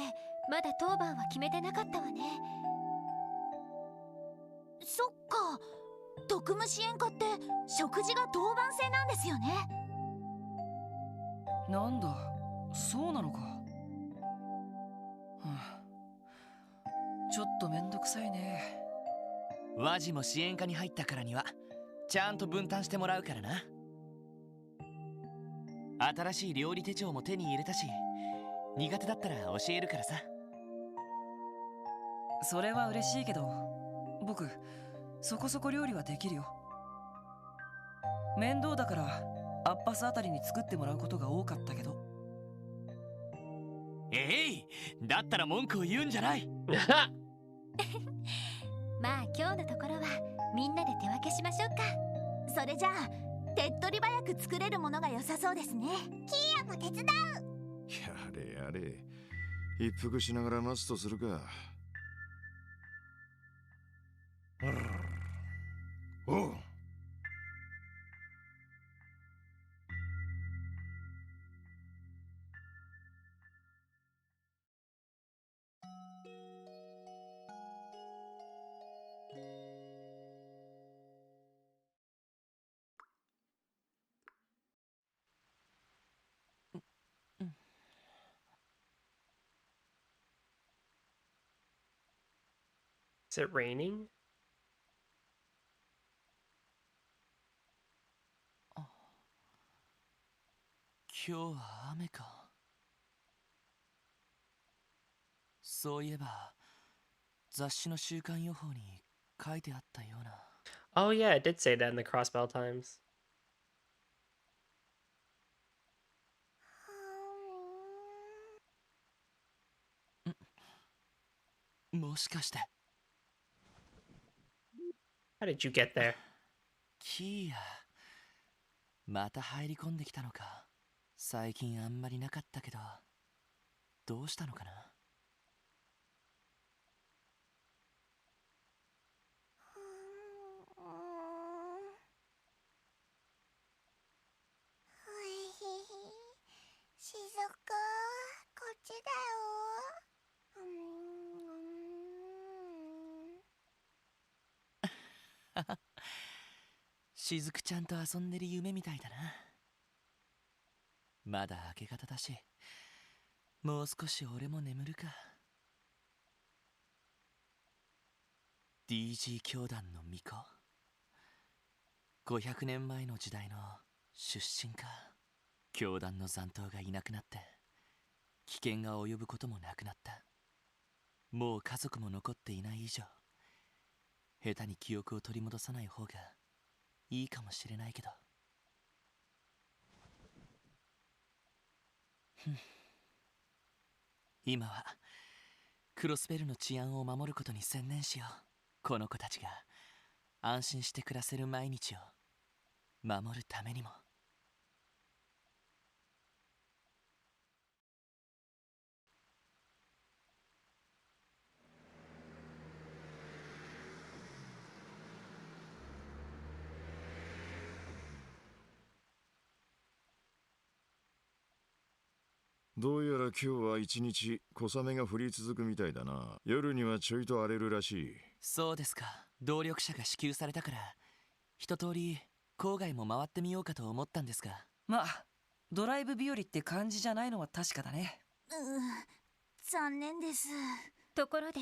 まだ当番は決めてなかったわね。そっか、特務支援家って食事が当番制なんですよね。なんだ、そうなのか。ちょっとめんどくさいね。和ジも支援課に入ったからにはちゃんと分担してもらうからな。新しい料理手帳も手に入れたし、苦手だったら教えるからさ。それは嬉しいけど、僕そこそこ料理はできるよ。面倒だからアッパスあたりに作ってもらうことが多かったけど。だったら文句を言うんじゃない。まあ今日のところはみんなで手分けしましょうか。それじゃあ手っ取り早く作れるものが良さそうですね。キーヤも手伝う。やれ。一服しながら待つとするか。おう。Is it raining? 今日は雨か。そういえば雑誌の週間予報に書いてあったような。Oh yeah, it did say that in the Crossbell Times. もしかして。How did you get there? キーヤ、また入り込んできたのか。最近あんまりなかったけど、どうしたのかな。しずく、こっちだよ。しずくちゃんと遊んでる夢みたいだな。まだ明け方だし、もう少し俺も眠るか。DG 教団の巫女。500年前の時代の出身か。教団の残党がいなくなって、危険が及ぶこともなくなった。もう家族も残っていない以上、下手に記憶を取り戻さない方がいいかもしれないけど。今はクロスベルの治安を守ることに専念しよう。この子たちが安心して暮らせる毎日を守るためにも。どうやら今日は一日小雨が降り続くみたいだな。夜にはちょいと荒れるらしい。そうですか。動力車が支給されたから一通り郊外も回ってみようかと思ったんですが。まあドライブ日和って感じじゃないのは確かだね。残念です。ところで、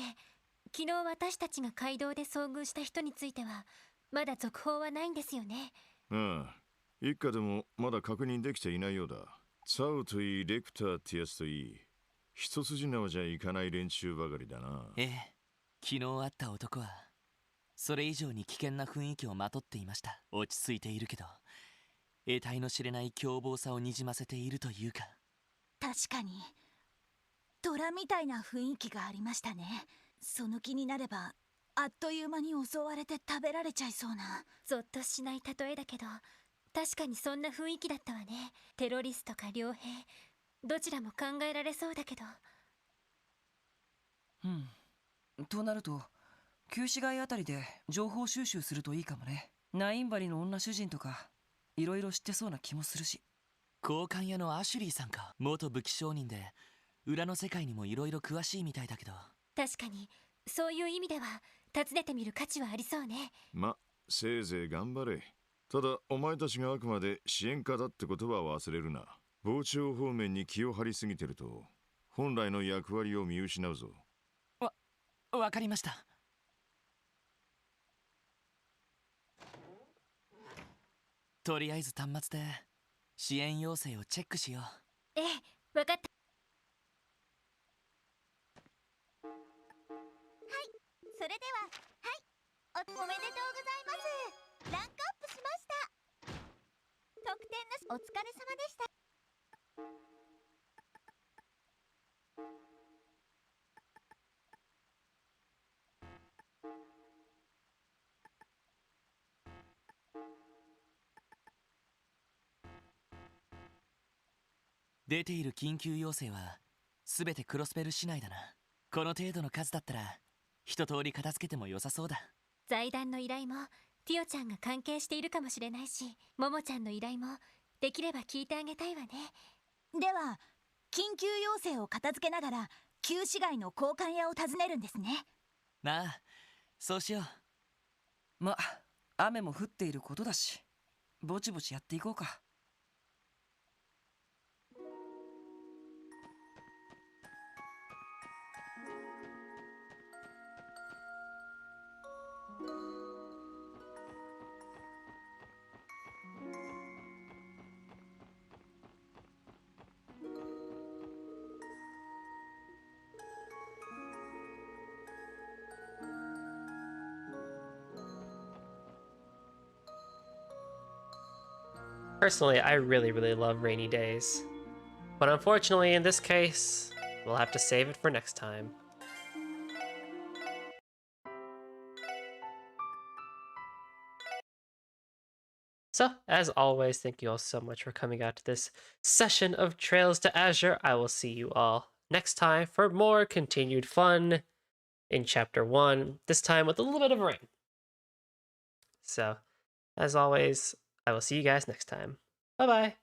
昨日私たちが街道で遭遇した人についてはまだ続報はないんですよね。ああ、一家でもまだ確認できていないようだ。サウといい、レクターってやつといい、一筋縄じゃいかない連中ばかりだな。ええ、昨日会った男はそれ以上に危険な雰囲気をまとっていました。落ち着いているけど得体の知れない凶暴さをにじませているというか。確かに虎みたいな雰囲気がありましたね。その気になればあっという間に襲われて食べられちゃいそうな。ゾッとしない例えだけど、確かにそんな雰囲気だったわね。テロリストか傭兵、どちらも考えられそうだけど。となると旧市街あたりで情報収集するといいかもね。ナインバリの女主人とかいろいろ知ってそうな気もするし。交換屋のアシュリーさんか。元武器商人で裏の世界にもいろいろ詳しいみたいだけど。確かにそういう意味では訪ねてみる価値はありそうね。ま、せいぜい頑張れ。ただお前たちがあくまで支援家だってことは忘れるな。傍聴方面に気を張りすぎてると本来の役割を見失うぞ。わかりました。とりあえず端末で支援要請をチェックしよう。ええ、わかった。はい、それでは、おめでとうございます。ランクアップしました。得点のお疲れ様でした。出ている緊急要請はすべてクロスベル市内だな。この程度の数だったら一通り片付けても良さそうだ。財団の依頼もティオちゃんが関係しているかもしれないし、モモちゃんの依頼もできれば聞いてあげたいわね。では緊急要請を片付けながら旧市街の交換屋を訪ねるんですね。まあそうしよう。まあ雨も降っていることだしぼちぼちやっていこうか。Personally, I really love rainy days. But unfortunately, in this case, we'll have to save it for next time. So, as always, thank you all so much for coming out to this session of Trails to Azure. I will see you all next time for more continued fun in Chapter 1, this time with a little bit of rain. So, as always, I will see you guys next time. Bye-bye.